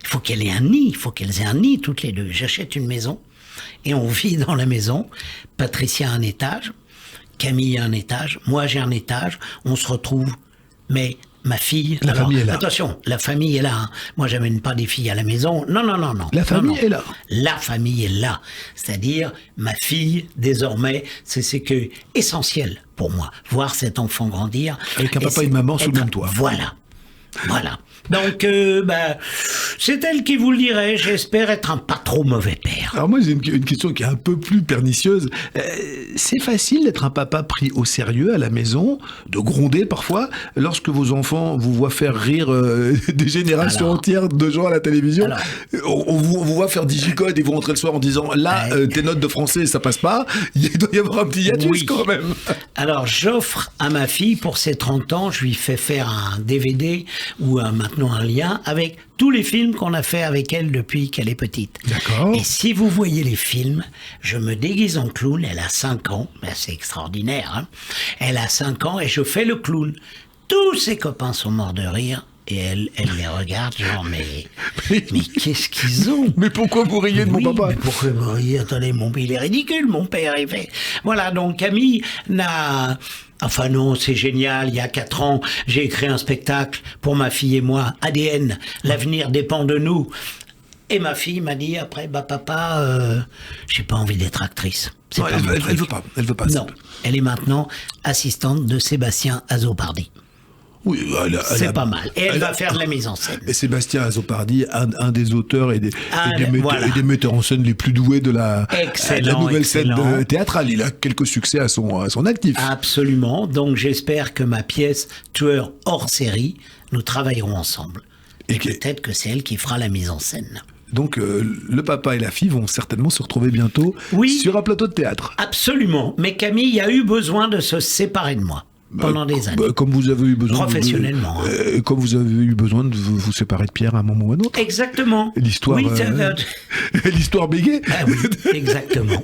il faut qu'elle ait un nid. Il faut qu'elles aient un nid, toutes les deux. J'achète une maison et on vit dans la maison. Patricia a un étage. Camille a un étage. Moi, j'ai un étage. On se retrouve. Mais ma fille... La famille est là. Attention, la famille est là. Hein. Moi, j'amène pas des filles à la maison. Non, non, non, non. La famille Non, non. est là. La famille est là. C'est-à-dire, ma fille, désormais, c'est que essentiel pour moi. Voir cet enfant grandir. Avec un papa et une maman sous le même toit. Voilà. Voilà. Donc, c'est elle qui vous le dirait. J'espère être un pas trop mauvais père. Alors moi, j'ai une question qui est un peu plus pernicieuse. C'est facile d'être un papa pris au sérieux à la maison, de gronder parfois, lorsque vos enfants vous voient faire rire des générations Alors. entières de gens à la télévision. Alors. On vous voit faire digicodes et vous rentrez le soir en disant là, tes notes de français, ça passe pas. Il doit y avoir un petit hiatus Oui. quand même. Alors, j'offre à ma fille, pour ses 30 ans, je lui fais faire un DVD ou maintenant un lien avec tous les films qu'on a fait avec elle depuis qu'elle est petite. D'accord. Et si vous voyez les films, je me déguise en clown, elle a 5 ans, ben c'est extraordinaire, hein. Elle a 5 ans et je fais le clown. Tous ses copains sont morts de rire. Et elle les regarde, genre, mais qu'est-ce qu'ils ont? Mais pourquoi vous riez de Oui, mon papa? mais pourquoi vous riez? Attendez, mon père, il est ridicule, mon père, il fait... Voilà, donc Camille n'a... Enfin non, c'est génial, il y a 4 ans, j'ai écrit un spectacle pour ma fille et moi, ADN, l'avenir dépend de nous. Et ma fille m'a dit après, bah papa, j'ai pas envie d'être actrice. C'est Non, pas mon elle truc. veut pas. Elle veut pas. Non, elle est maintenant assistante de Sébastien Azopardi. Oui, C'est pas mal. Et elle va faire de la mise en scène. Et Sébastien Azopardi, un des auteurs et des metteurs en scène les plus doués de la nouvelle scène théâtrale. Il a quelques succès à son actif. Absolument. Donc j'espère que ma pièce Tueur hors série, nous travaillerons ensemble. Et peut-être que c'est elle qui fera la mise en scène. Donc le papa et la fille vont certainement se retrouver bientôt sur un plateau de théâtre. Absolument. Mais Camille a eu besoin de se séparer de moi. Pendant des années. Comme vous avez eu besoin professionnellement. Comme vous avez eu besoin de vous séparer de Pierre à un moment ou à un autre. Exactement. L'histoire. L'histoire Béguet. Ah oui, exactement.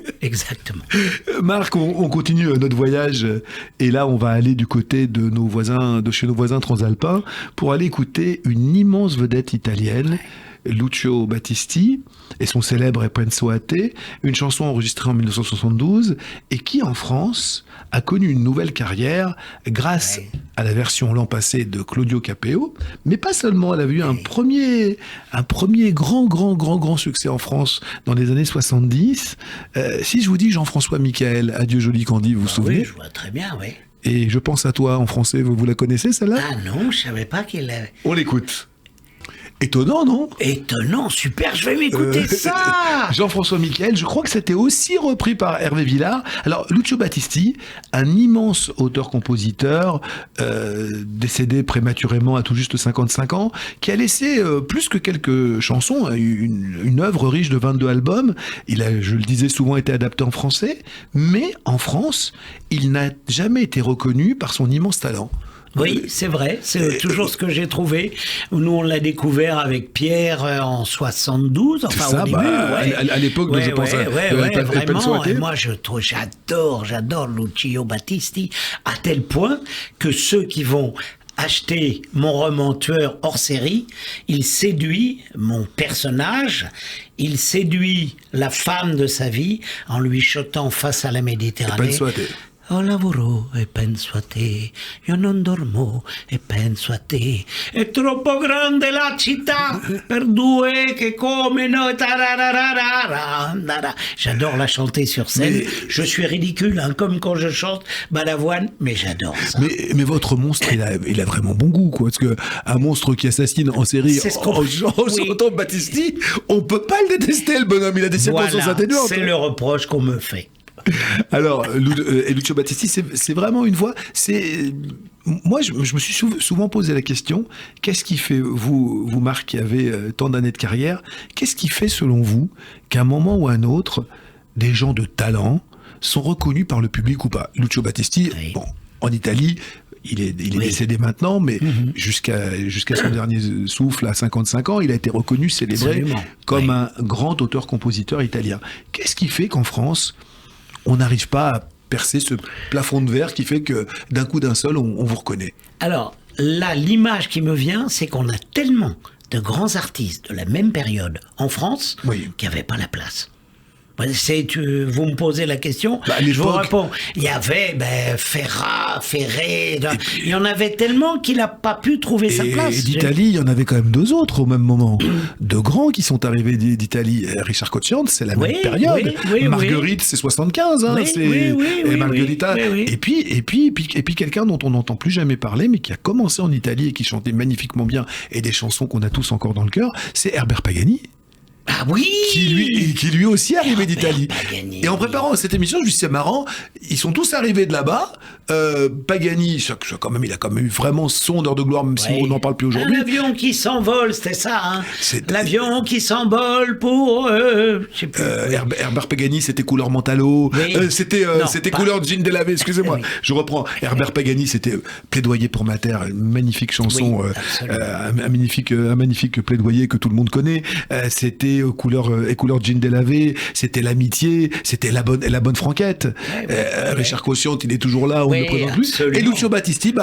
Marc, on continue notre voyage et là on va aller du côté de chez nos voisins transalpins pour aller écouter une immense vedette italienne. Lucio Battisti et son célèbre E penso a te, une chanson enregistrée en 1972 et qui en France a connu une nouvelle carrière grâce à la version l'an passé de Claudio Capeo, mais pas seulement, elle a eu un premier grand succès en France dans les années 70. Si je vous dis Jean-François Michael, Adieu joli Candy, vous vous souvenez? Oui, je vois très bien, oui. Et Je pense à toi en français, vous la connaissez celle-là? Ah non, je savais pas qu'il avait... On l'écoute. Étonnant, non? Étonnant, super, je vais m'écouter ça. Jean-François Michael, je crois que c'était aussi repris par Hervé Villard. Alors, Lucio Battisti, un immense auteur-compositeur, décédé prématurément à tout juste 55 ans, qui a laissé plus que quelques chansons, une œuvre riche de 22 albums. Il a, je le disais, souvent été adapté en français, mais en France, il n'a jamais été reconnu par son immense talent. Oui, c'est vrai, c'est toujours ce que j'ai trouvé. Nous, on l'a découvert avec Pierre en 72, enfin ça, au début. À l'époque, je pense vraiment. Et moi, j'adore Lucio Battisti, à tel point que ceux qui vont acheter mon roman Tueur hors série, il séduit mon personnage, il séduit la femme de sa vie en lui chutant face à la Méditerranée. Ho lavoro e penso a te, io non dormo e penso a te, è troppo grande la città per due che come noi. J'adore la chanter sur scène. Je suis ridicule, hein, comme quand je chante Balavoine, mais j'adore ça. Mais votre monstre, il a vraiment bon goût, quoi. Parce que un monstre qui assassine en série en chantant Battisti, on peut pas le détester, le bonhomme. Il a des circonstances atténuantes. C'est le reproche qu'on me fait. Alors, Lucio Battisti, c'est vraiment une voix. Moi, je me suis souvent posé la question, qu'est-ce qui fait, vous Marc, qui avez tant d'années de carrière, qu'est-ce qui fait, selon vous, qu'à un moment ou à un autre, des gens de talent sont reconnus par le public ou pas? Lucio Battisti, bon, en Italie, il est décédé maintenant, mais jusqu'à son dernier souffle, à 55 ans, il a été reconnu, célébré comme un grand auteur-compositeur italien. Qu'est-ce qui fait qu'en France, on n'arrive pas à percer ce plafond de verre qui fait que d'un coup d'un seul, on vous reconnaît? Alors, là, l'image qui me vient, c'est qu'on a tellement de grands artistes de la même période en France qui n'avaient pas la place. Vous me posez la question, je vous réponds. Il y avait Ferrat, Ferré, il y en avait tellement qu'il n'a pas pu trouver sa place. Et d'Italie, il y en avait quand même deux autres au même moment. Deux grands qui sont arrivés d'Italie. Richard Cocciante, c'est la même période. Marguerite, c'est 75. Hein, et Margherita. Et puis quelqu'un dont on n'entend plus jamais parler, mais qui a commencé en Italie et qui chantait magnifiquement bien, et des chansons qu'on a tous encore dans le cœur, c'est Herbert Pagani. Ah oui! Qui lui aussi arrivait d'Italie. Et en préparant cette émission, je me suis dit, c'est marrant, ils sont tous arrivés de là-bas. Pagani, il a quand même eu vraiment son heure de gloire, même si on n'en parle plus aujourd'hui. L'avion qui s'envole, c'était ça, hein? L'avion qui s'envole pour eux. Je sais plus. Herbert Pagani, c'était couleur Mentalo. C'était couleur Jean Delavé, excusez-moi. Je reprends. Herbert Pagani, c'était Plaidoyer pour ma terre, une magnifique chanson, un magnifique plaidoyer que tout le monde connaît. C'était couleur Jean Delavé, c'était l'amitié, c'était la bonne franquette. Richard Cocciante, il est toujours là, on ne le présente plus. Et Lucio Battisti,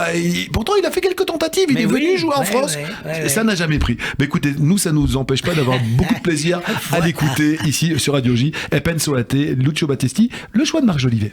pourtant il a fait quelques tentatives, il est venu jouer en France. Ça n'a jamais pris. Mais écoutez, nous, ça ne nous empêche pas d'avoir beaucoup de plaisir à l'écouter ici sur Radio J. E penso a te, Lucio Battisti, le choix de Marc Jolivet.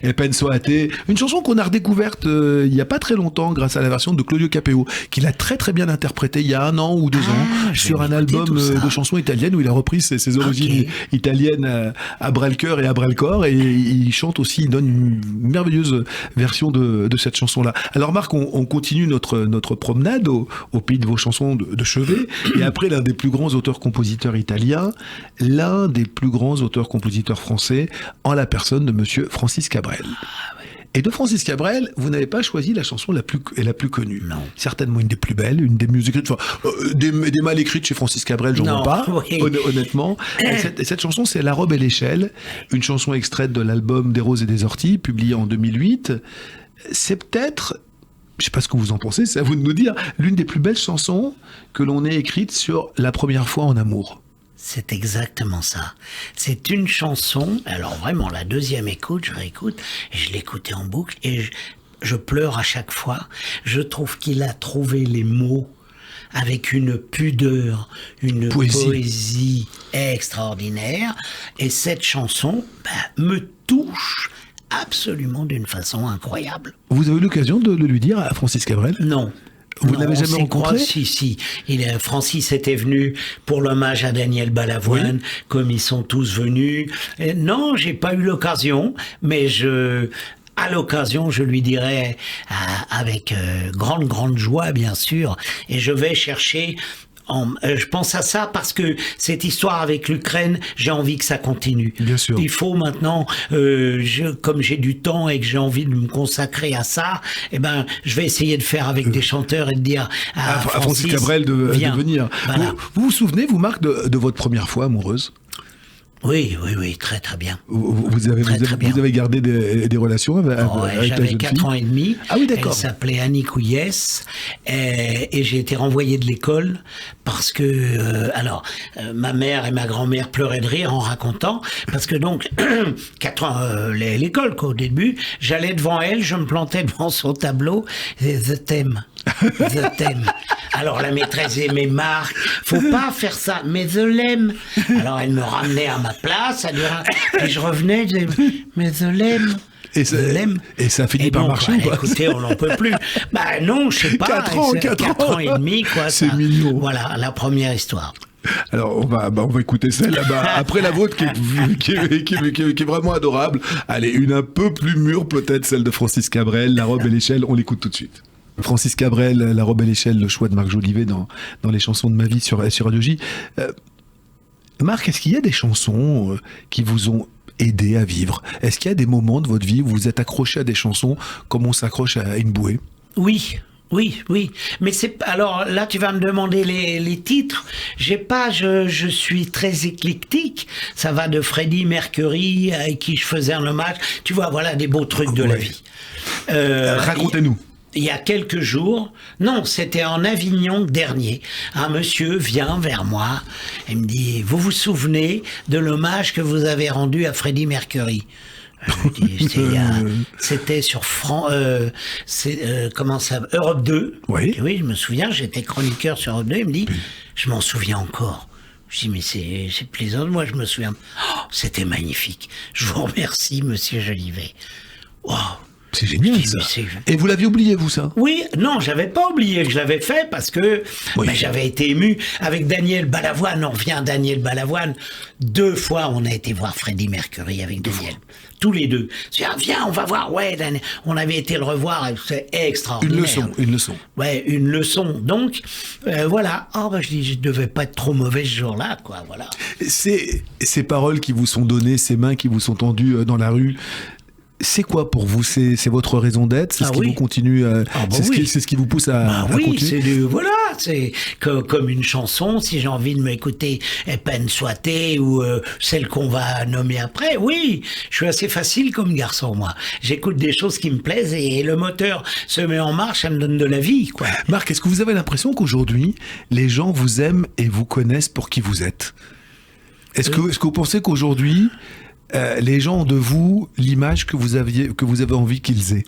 Et peine soit hâtée. Une chanson qu'on a redécouverte il n'y a pas très longtemps grâce à la version de Claudio Capeo, qu'il a très très bien interprété il y a 1 an ou 2 ans sur un album de chansons italiennes où il a repris ses origines italiennes à bras le cœur et à bras le corps, et il chante aussi, il donne une merveilleuse version de cette chanson-là. Alors Marc, on continue notre promenade au pays de vos chansons de chevet, et après l'un des plus grands auteurs-compositeurs italiens, l'un des plus grands auteurs-compositeurs français, en la personne de monsieur Francis Cabrel. Et de Francis Cabrel, vous n'avez pas choisi la chanson la plus connue. Non. Certainement une des plus belles, une des mieux écrites. Enfin, des mal écrites chez Francis Cabrel, j'en vois pas, oui. honnêtement. Cette chanson, c'est La robe et l'échelle, une chanson extraite de l'album Des roses et des orties, publié en 2008. C'est peut-être, je sais pas ce que vous en pensez, c'est à vous de nous dire, l'une des plus belles chansons que l'on ait écrite sur la première fois en amour. C'est exactement ça. C'est une chanson, alors vraiment la deuxième écoute, je réécoute, et je l'écoutais en boucle, et je pleure à chaque fois. Je trouve qu'il a trouvé les mots avec une pudeur, une poésie extraordinaire, et cette chanson me touche absolument d'une façon incroyable. Vous avez eu l'occasion de le lui dire à Francis Cabrel ? Non. Vous ne l'avez jamais rencontré ? Si. Francis était venu pour l'hommage à Daniel Balavoine, comme ils sont tous venus. Et non, j'ai pas eu l'occasion, mais à l'occasion, je lui dirai avec grande joie, bien sûr, et je vais chercher. Je pense à ça parce que cette histoire avec l'Ukraine, j'ai envie que ça continue. Bien sûr. Il faut maintenant, comme j'ai du temps et que j'ai envie de me consacrer à ça, je vais essayer de faire avec des chanteurs et de dire à Francis Cabrel de venir. Voilà. Vous vous souvenez, vous Marc, de votre première fois amoureuse ? Oui, très bien. Vous avez gardé des relations avec j'avais 4 ans et demi. Ah oui, d'accord. Elle s'appelait Annie Couillès, et j'ai été renvoyé de l'école parce que, ma mère et ma grand-mère pleuraient de rire en racontant, parce que donc, 4 ans, l'école, au début, j'allais devant elle, je me plantais devant son tableau, et je t'aime. Alors la maîtresse aimait Marc, faut pas faire ça, mais je l'aime. Alors elle me ramenait à ma place, et je revenais, je disais, mais je l'aime. Et ça a fini par marcher ou pas ? Écoutez, on n'en peut plus. Non, je sais pas. 4 ans et demi, quoi. C'est mignon. Voilà, la première histoire. Alors on va écouter celle là-bas après la vôtre qui est vraiment adorable. Allez, une un peu plus mûre peut-être, celle de Francis Cabrel, La robe et l'échelle, on l'écoute tout de suite. Francis Cabrel, La robe et l'échelle, le choix de Marc Jolivet dans les chansons de ma vie sur Radio J. Marc, est-ce qu'il y a des chansons qui vous ont aidé à vivre ? Est-ce qu'il y a des moments de votre vie où vous êtes accroché à des chansons comme on s'accroche à une bouée ? Oui. Mais alors là, tu vas me demander les titres. Je suis très éclectique. Ça va de Freddie Mercury, avec qui je faisais un hommage. Tu vois, voilà des beaux trucs de la vie. Racontez-nous. Il y a quelques jours, non, c'était en Avignon dernier, un monsieur vient vers moi et me dit « Vous vous souvenez de l'hommage que vous avez rendu à Freddie Mercury ?» Je dis, c'était sur Europe 2. Oui. Oui, je me souviens, j'étais chroniqueur sur Europe 2. Il me dit, je m'en souviens encore. Je dis, mais c'est plaisant, moi je me souviens. Oh, c'était magnifique. Je vous remercie, monsieur Jolivet. Wow. C'est génial, ça. Et vous l'aviez oublié, vous, ça ? Oui, non, j'avais pas oublié que je l'avais fait parce que j'avais été ému. Avec Daniel Balavoine, on revient à Daniel Balavoine. 2 fois, on a été voir Freddie Mercury avec Daniel. Tous les deux. Viens, on va voir. Ouais, on avait été le revoir, c'est extraordinaire. Une leçon. Ouais, une leçon. Donc, voilà. Je dis, je devais pas être trop mauvais ce jour-là, quoi, voilà. Ces paroles qui vous sont données, ces mains qui vous sont tendues dans la rue, c'est quoi pour vous ? C'est votre raison d'être ? C'est ce qui vous continue c'est ce qui vous pousse à continuer ? C'est comme une chanson, si j'ai envie de m'écouter Peine Soitée ou celle qu'on va nommer après, oui, je suis assez facile comme garçon, moi. J'écoute des choses qui me plaisent et le moteur se met en marche, ça me donne de la vie, quoi. Marc, est-ce que vous avez l'impression qu'aujourd'hui, les gens vous aiment et vous connaissent pour qui vous êtes ? Est-ce que vous pensez qu'aujourd'hui, les gens ont de vous l'image que vous avez envie qu'ils aient ?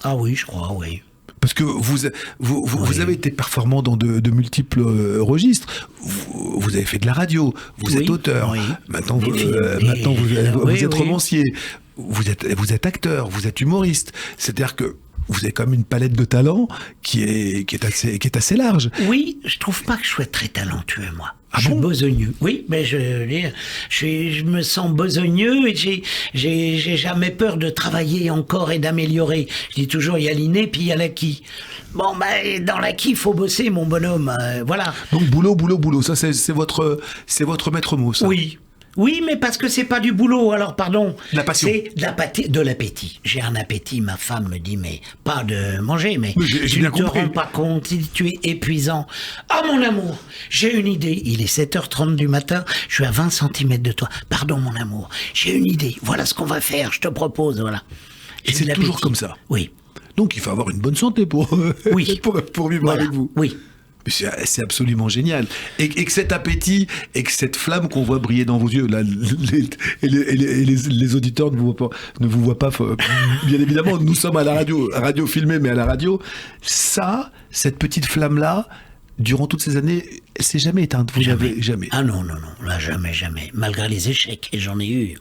Ah oui, je crois, oui. Parce que vous avez été performant dans de multiples registres. Vous avez fait de la radio, vous êtes auteur, maintenant vous êtes romancier. vous êtes acteur, vous êtes humoriste. C'est-à-dire que vous avez quand même une palette de talents qui est assez large. Oui, je trouve pas que je sois très talentueux, moi. Ah je suis bon besogneux. Oui, mais je me sens besogneux et j'ai jamais peur de travailler encore et d'améliorer. Je dis toujours, il y a l'inné puis il y a l'acquis. Bon, ben, dans l'acquis, il faut bosser, mon bonhomme. Voilà. Donc boulot, boulot, boulot. Ça, c'est votre maître mot, ça. Oui. Oui, mais parce que c'est pas du boulot, alors pardon. La passion. C'est de l'appétit. J'ai un appétit, ma femme me dit, mais pas de manger, mais j'ai tu bien ne te compris. rends pas compte, tu es épuisant. Ah mon amour, j'ai une idée. Il est 7h30 du matin, je suis à 20 cm de toi. Pardon mon amour, j'ai une idée. Voilà ce qu'on va faire, je te propose, voilà. Et J'ai c'est de l'appétit. toujours comme ça. Oui. Donc il faut avoir une bonne santé pour Oui. pour vivre Voilà. avec vous. Oui. Mais c'est absolument génial. Et que cet appétit et que cette flamme qu'on voit briller dans vos yeux, là, les auditeurs ne vous voient pas, bien évidemment, nous sommes à la radio filmée, mais à la radio, cette petite flamme-là, durant toutes ces années, elle s'est jamais éteinte. Vous n'avez jamais. Ah non, là jamais, jamais. Malgré les échecs, et j'en ai eu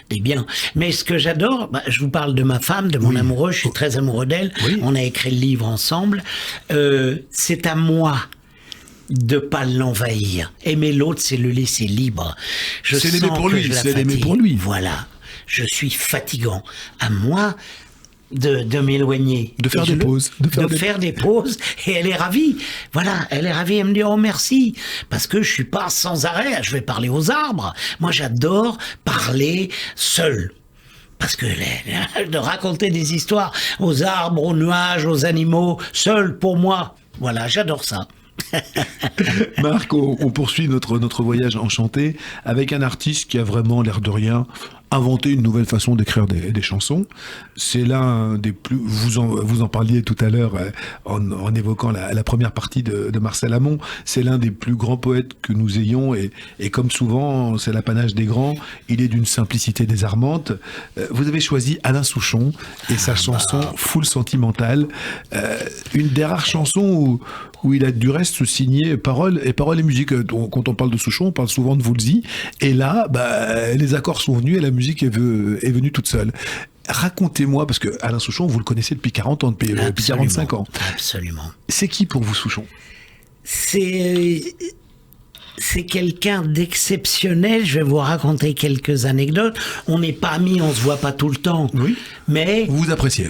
des biens. Mais ce que j'adore, je vous parle de ma femme, de mon amoureux, je suis très amoureux d'elle. Oui. On a écrit le livre ensemble. C'est à moi de pas l'envahir. Aimer l'autre, c'est le laisser libre. C'est l'aimer pour lui, c'est l'aimer pour lui. Voilà. Je suis fatigant. À moi de m'éloigner. De faire Et des pauses. De faire des pauses. Et elle est ravie. Voilà, elle est ravie. Elle me dit, oh merci. Parce que je suis pas sans arrêt. Je vais parler aux arbres. Moi, j'adore parler seul. Parce que de raconter des histoires aux arbres, aux nuages, aux animaux, seul pour moi. Voilà, j'adore ça. Marc, on poursuit notre voyage enchanté avec un artiste qui a vraiment l'air de rien inventé une nouvelle façon d'écrire des chansons. C'est l'un des plus... Vous en parliez tout à l'heure en évoquant la première partie de Marcel Amont. C'est l'un des plus grands poètes que nous ayons et comme souvent, c'est l'apanage des grands. Il est d'une simplicité désarmante. Vous avez choisi Alain Souchon et sa chanson Foule sentimentale. Une des rares chansons où il a du reste signé paroles et musique. Quand on parle de Souchon, on parle souvent de Woolsey. Et là, les accords sont venus et la musique est venue toute seule. Racontez-moi, parce que Alain Souchon, vous le connaissez depuis 40 ans, depuis 45 ans. Absolument. C'est qui pour vous, Souchon ? C'est quelqu'un d'exceptionnel. Je vais vous raconter quelques anecdotes. On n'est pas amis, on se voit pas tout le temps. Oui. Mais Vous vous appréciez ?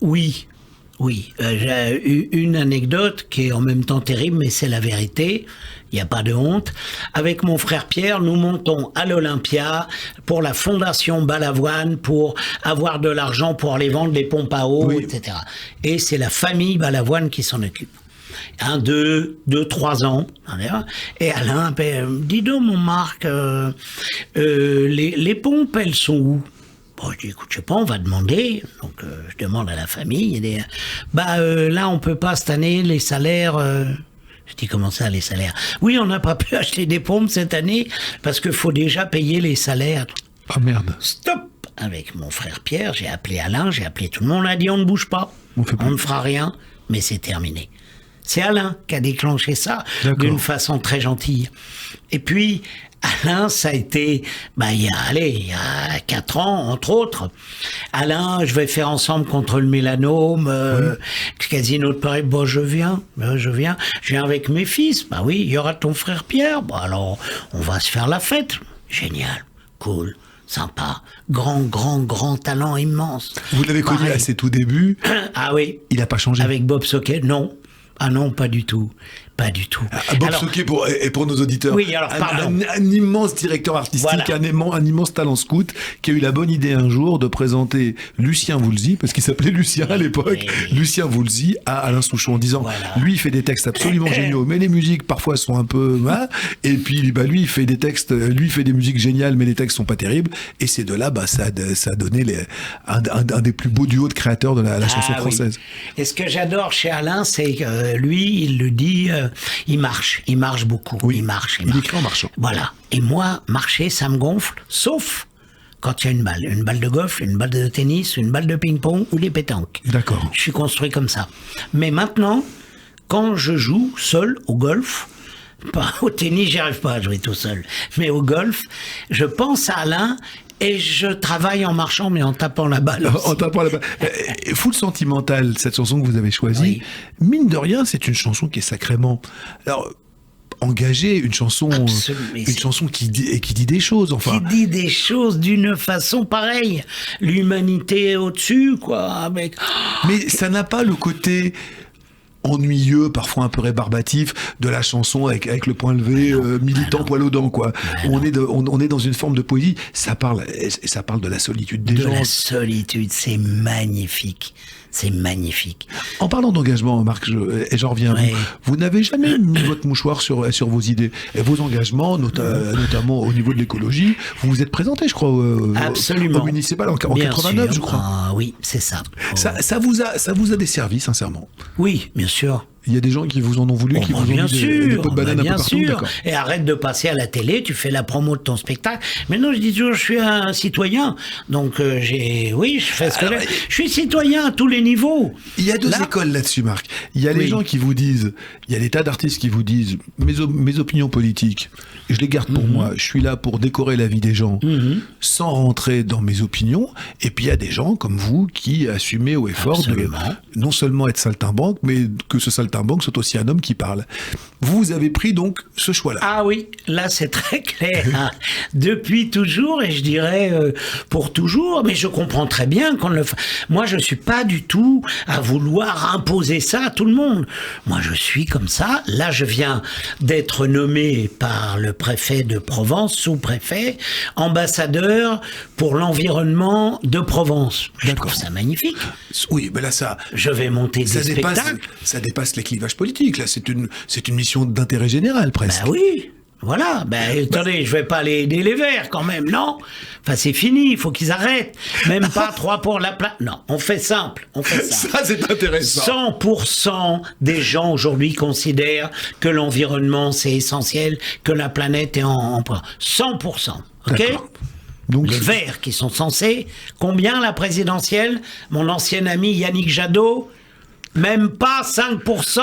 oui. J'ai eu une anecdote qui est en même temps terrible, mais c'est la vérité. Il n'y a pas de honte. Avec mon frère Pierre, nous montons à l'Olympia pour la fondation Balavoine, pour avoir de l'argent pour aller vendre les pompes à eau, etc. Et c'est la famille Balavoine qui s'en occupe. 3 ans. Et Alain, dis donc mon Marc, les pompes, elles sont où ? Bon, je dis, écoute, je sais pas, on va demander. Donc, je demande à la famille. Là, on peut pas cette année, les salaires. Je dis, comment ça, les salaires ? Oui, on n'a pas pu acheter des pompes cette année parce qu'il faut déjà payer les salaires. Ah merde. Stop ! Avec mon frère Pierre, j'ai appelé Alain, j'ai appelé tout le monde. On a dit, on ne bouge pas. On ne fera rien, mais c'est terminé. C'est Alain qui a déclenché ça d'une façon très gentille. Et puis, Alain, ça a été, il y a 4 ans, entre autres. Alain, je vais faire ensemble contre le mélanome, Casino de Paris. Je viens avec mes fils. Oui, il y aura ton frère Pierre. Alors, on va se faire la fête. Génial, cool, sympa, grand talent immense. Vous l'avez connu à ses tout débuts. Ah oui. Il n'a pas changé. Avec Bob Socket, non. Ah non, pas du tout. Pas du tout. Bob Socket, pour nos auditeurs, oui, alors, pardon. Un immense directeur artistique, voilà. un immense talent scout, qui a eu la bonne idée un jour de présenter Lucien Woolsey, parce qu'il s'appelait Lucien à l'époque, Lucien Woolsey à Alain Souchon, en disant, lui il fait des textes absolument géniaux, mais les musiques parfois sont un peu... et puis lui il fait des textes, lui il fait des musiques géniales, mais les textes sont pas terribles, et ces deux-là, ça a donné un des plus beaux duos de créateurs de la chanson française. Oui. Et ce que j'adore chez Alain, c'est que lui, il le dit... il marche beaucoup. Oui, il marche. Il écrit en marchant. Voilà. Et moi, marcher, ça me gonfle, sauf quand il y a une balle de golf, une balle de tennis, une balle de ping-pong ou des pétanques. D'accord. Je suis construit comme ça. Mais maintenant, quand je joue seul au golf, pas au tennis, j'y arrive pas à jouer tout seul, mais au golf, je pense à Alain Et je travaille en marchant, mais en tapant la balle aussi. En tapant la balle. Full Sentimental, cette chanson que vous avez choisie, mine de rien, c'est une chanson qui est sacrément... Alors, engagée, une chanson qui dit des choses, enfin. Qui dit des choses d'une façon pareille. L'humanité est au-dessus, quoi. Avec... Mais ça n'a pas le côté... ennuyeux, parfois un peu rébarbatif de la chanson avec le point levé, militant, poil aux dents, quoi. On est dans une forme de poésie. Ça parle de la solitude des gens. De la solitude, c'est magnifique. C'est magnifique. En parlant d'engagement, Marc, j'en reviens à vous. Vous n'avez jamais mis votre mouchoir sur vos idées. Et vos engagements, notamment au niveau de l'écologie, vous vous êtes présenté, je crois, au municipal en 89, je crois. Oui, c'est ça. Ça vous a desservi, sincèrement. Oui, bien sûr. Il y a des gens qui vous en ont voulu, qui vous ont mis des pots de banane un peu partout, d'accord. Et arrête de passer à la télé, tu fais la promo de ton spectacle. Mais non, je dis toujours, je suis un citoyen. Donc, je fais ce que je suis citoyen à tous les niveaux. Il y a deux écoles là-dessus, Marc. Il y a les gens qui vous disent, il y a des tas d'artistes qui vous disent, mes opinions politiques, je les garde pour moi, je suis là pour décorer la vie des gens, sans rentrer dans mes opinions. Et puis il y a des gens comme vous qui assumez haut et fort de non seulement être saltimbanque, mais que ce saltimbanque soit aussi un homme qui parle. Vous avez pris donc ce choix-là. Ah oui, là c'est très clair. Hein. Depuis toujours, et je dirais pour toujours, mais je comprends très bien qu'on le fasse. Moi je suis pas du tout à vouloir imposer ça à tout le monde. Moi je suis comme ça. Là je viens d'être nommé par le préfet de Provence, sous-préfet, ambassadeur pour l'environnement de Provence. Je trouve ça magnifique. Oui, mais là ça... Je vais monter des spectacles. Ça dépasse les clivages politiques, là. C'est une mission d'intérêt général, presque. Ben oui. Voilà, attendez, je vais pas les aider les Verts quand même, non? Enfin, c'est fini, il faut qu'ils arrêtent. Même pas 3 pour la planète. Non, on fait simple, Ça, c'est intéressant. 100% des gens aujourd'hui considèrent que l'environnement, c'est essentiel, que la planète est en 100%, ok? D'accord. Donc, les Verts qui sont censés, combien la présidentielle? Mon ancien ami Yannick Jadot, même pas 5%.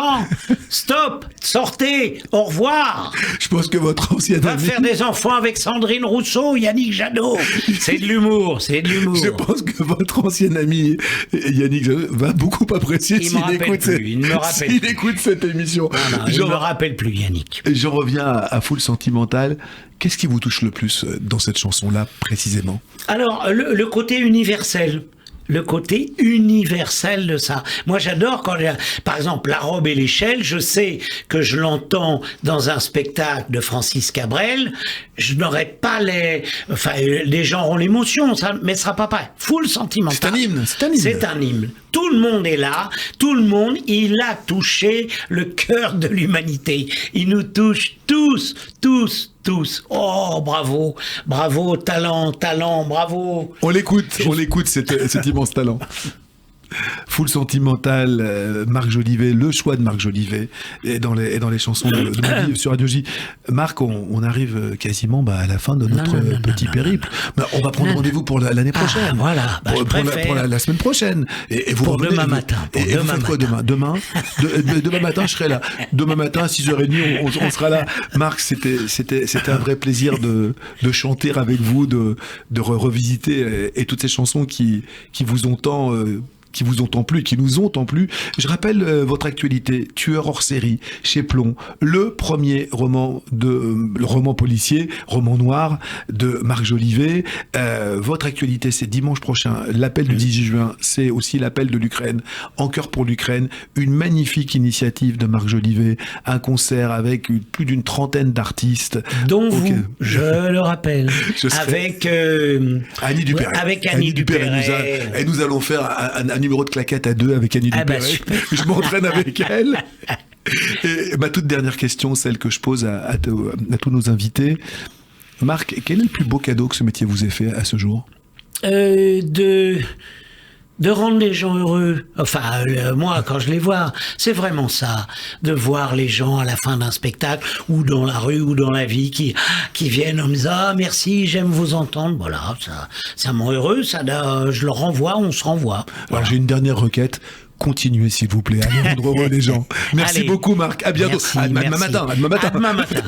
Stop, sortez, au revoir. Je pense que votre ancien Va ami... faire des enfants avec Sandrine Rousseau, Yannick Jadot. C'est de l'humour, c'est de l'humour. Je pense que votre ancien ami Yannick Jadot va beaucoup apprécier s'il écoute cette émission. Non, il ne me rappelle plus, Yannick. Je reviens à Full Sentimental. Qu'est-ce qui vous touche le plus dans cette chanson-là, précisément? Alors, le côté universel. Le côté universel de ça. Moi, j'adore quand, par exemple, La Robe et l'échelle, je sais que je l'entends dans un spectacle de Francis Cabrel, je n'aurais pas les gens auront l'émotion, mais ce sera pas pareil. Full Sentimental. C'est un hymne. Tout le monde est là, tout le monde, il a touché le cœur de l'humanité. Il nous touche tous. Oh, bravo, talent, bravo. On l'écoute, cet immense talent. Full Sentimental, Marc Jolivet, le choix de Marc Jolivet, et dans les chansons de ma vie sur Radio J. Marc, on arrive quasiment à la fin de notre petit périple. On va prendre rendez-vous pour l'année prochaine. Voilà, pour la semaine prochaine. Et vous pour revenez, demain matin. Et vous faites quoi demain matin, je serai là. Demain matin, à 6h30, on sera là. Marc, c'était un vrai plaisir de chanter avec vous, de revisiter et toutes ces chansons qui vous ont tant... qui nous ont tant plu. Je rappelle votre actualité, Tueur hors série, chez Plomb, le premier roman policier, roman noir de Marc Jolivet. Votre actualité, c'est dimanche prochain, l'appel du 18 juin, c'est aussi l'appel de l'Ukraine, En cœur pour l'Ukraine, une magnifique initiative de Marc Jolivet, un concert avec plus d'une trentaine d'artistes. Dont vous, je le rappelle, avec Annie Dupéret. Avec Annie Dupéret. Et nous allons faire un numéro de claquette à 2 avec Annie Dupéret. Je m'entraîne avec elle. Et ma toute dernière question, celle que je pose à tous nos invités. Marc, quel est le plus beau cadeau que ce métier vous ait fait à ce jour? De rendre les gens heureux. Enfin, moi, quand je les vois, c'est vraiment ça. De voir les gens à la fin d'un spectacle, ou dans la rue, ou dans la vie, qui viennent en me disant « Ah, merci, j'aime vous entendre. » Voilà, ça me rend heureux, je le renvoie, on se renvoie. Voilà. Alors, j'ai une dernière requête. Continuez, s'il vous plaît, à rendre heureux les gens. Merci beaucoup, Marc. À bientôt. Merci, à demain matin. À demain matin.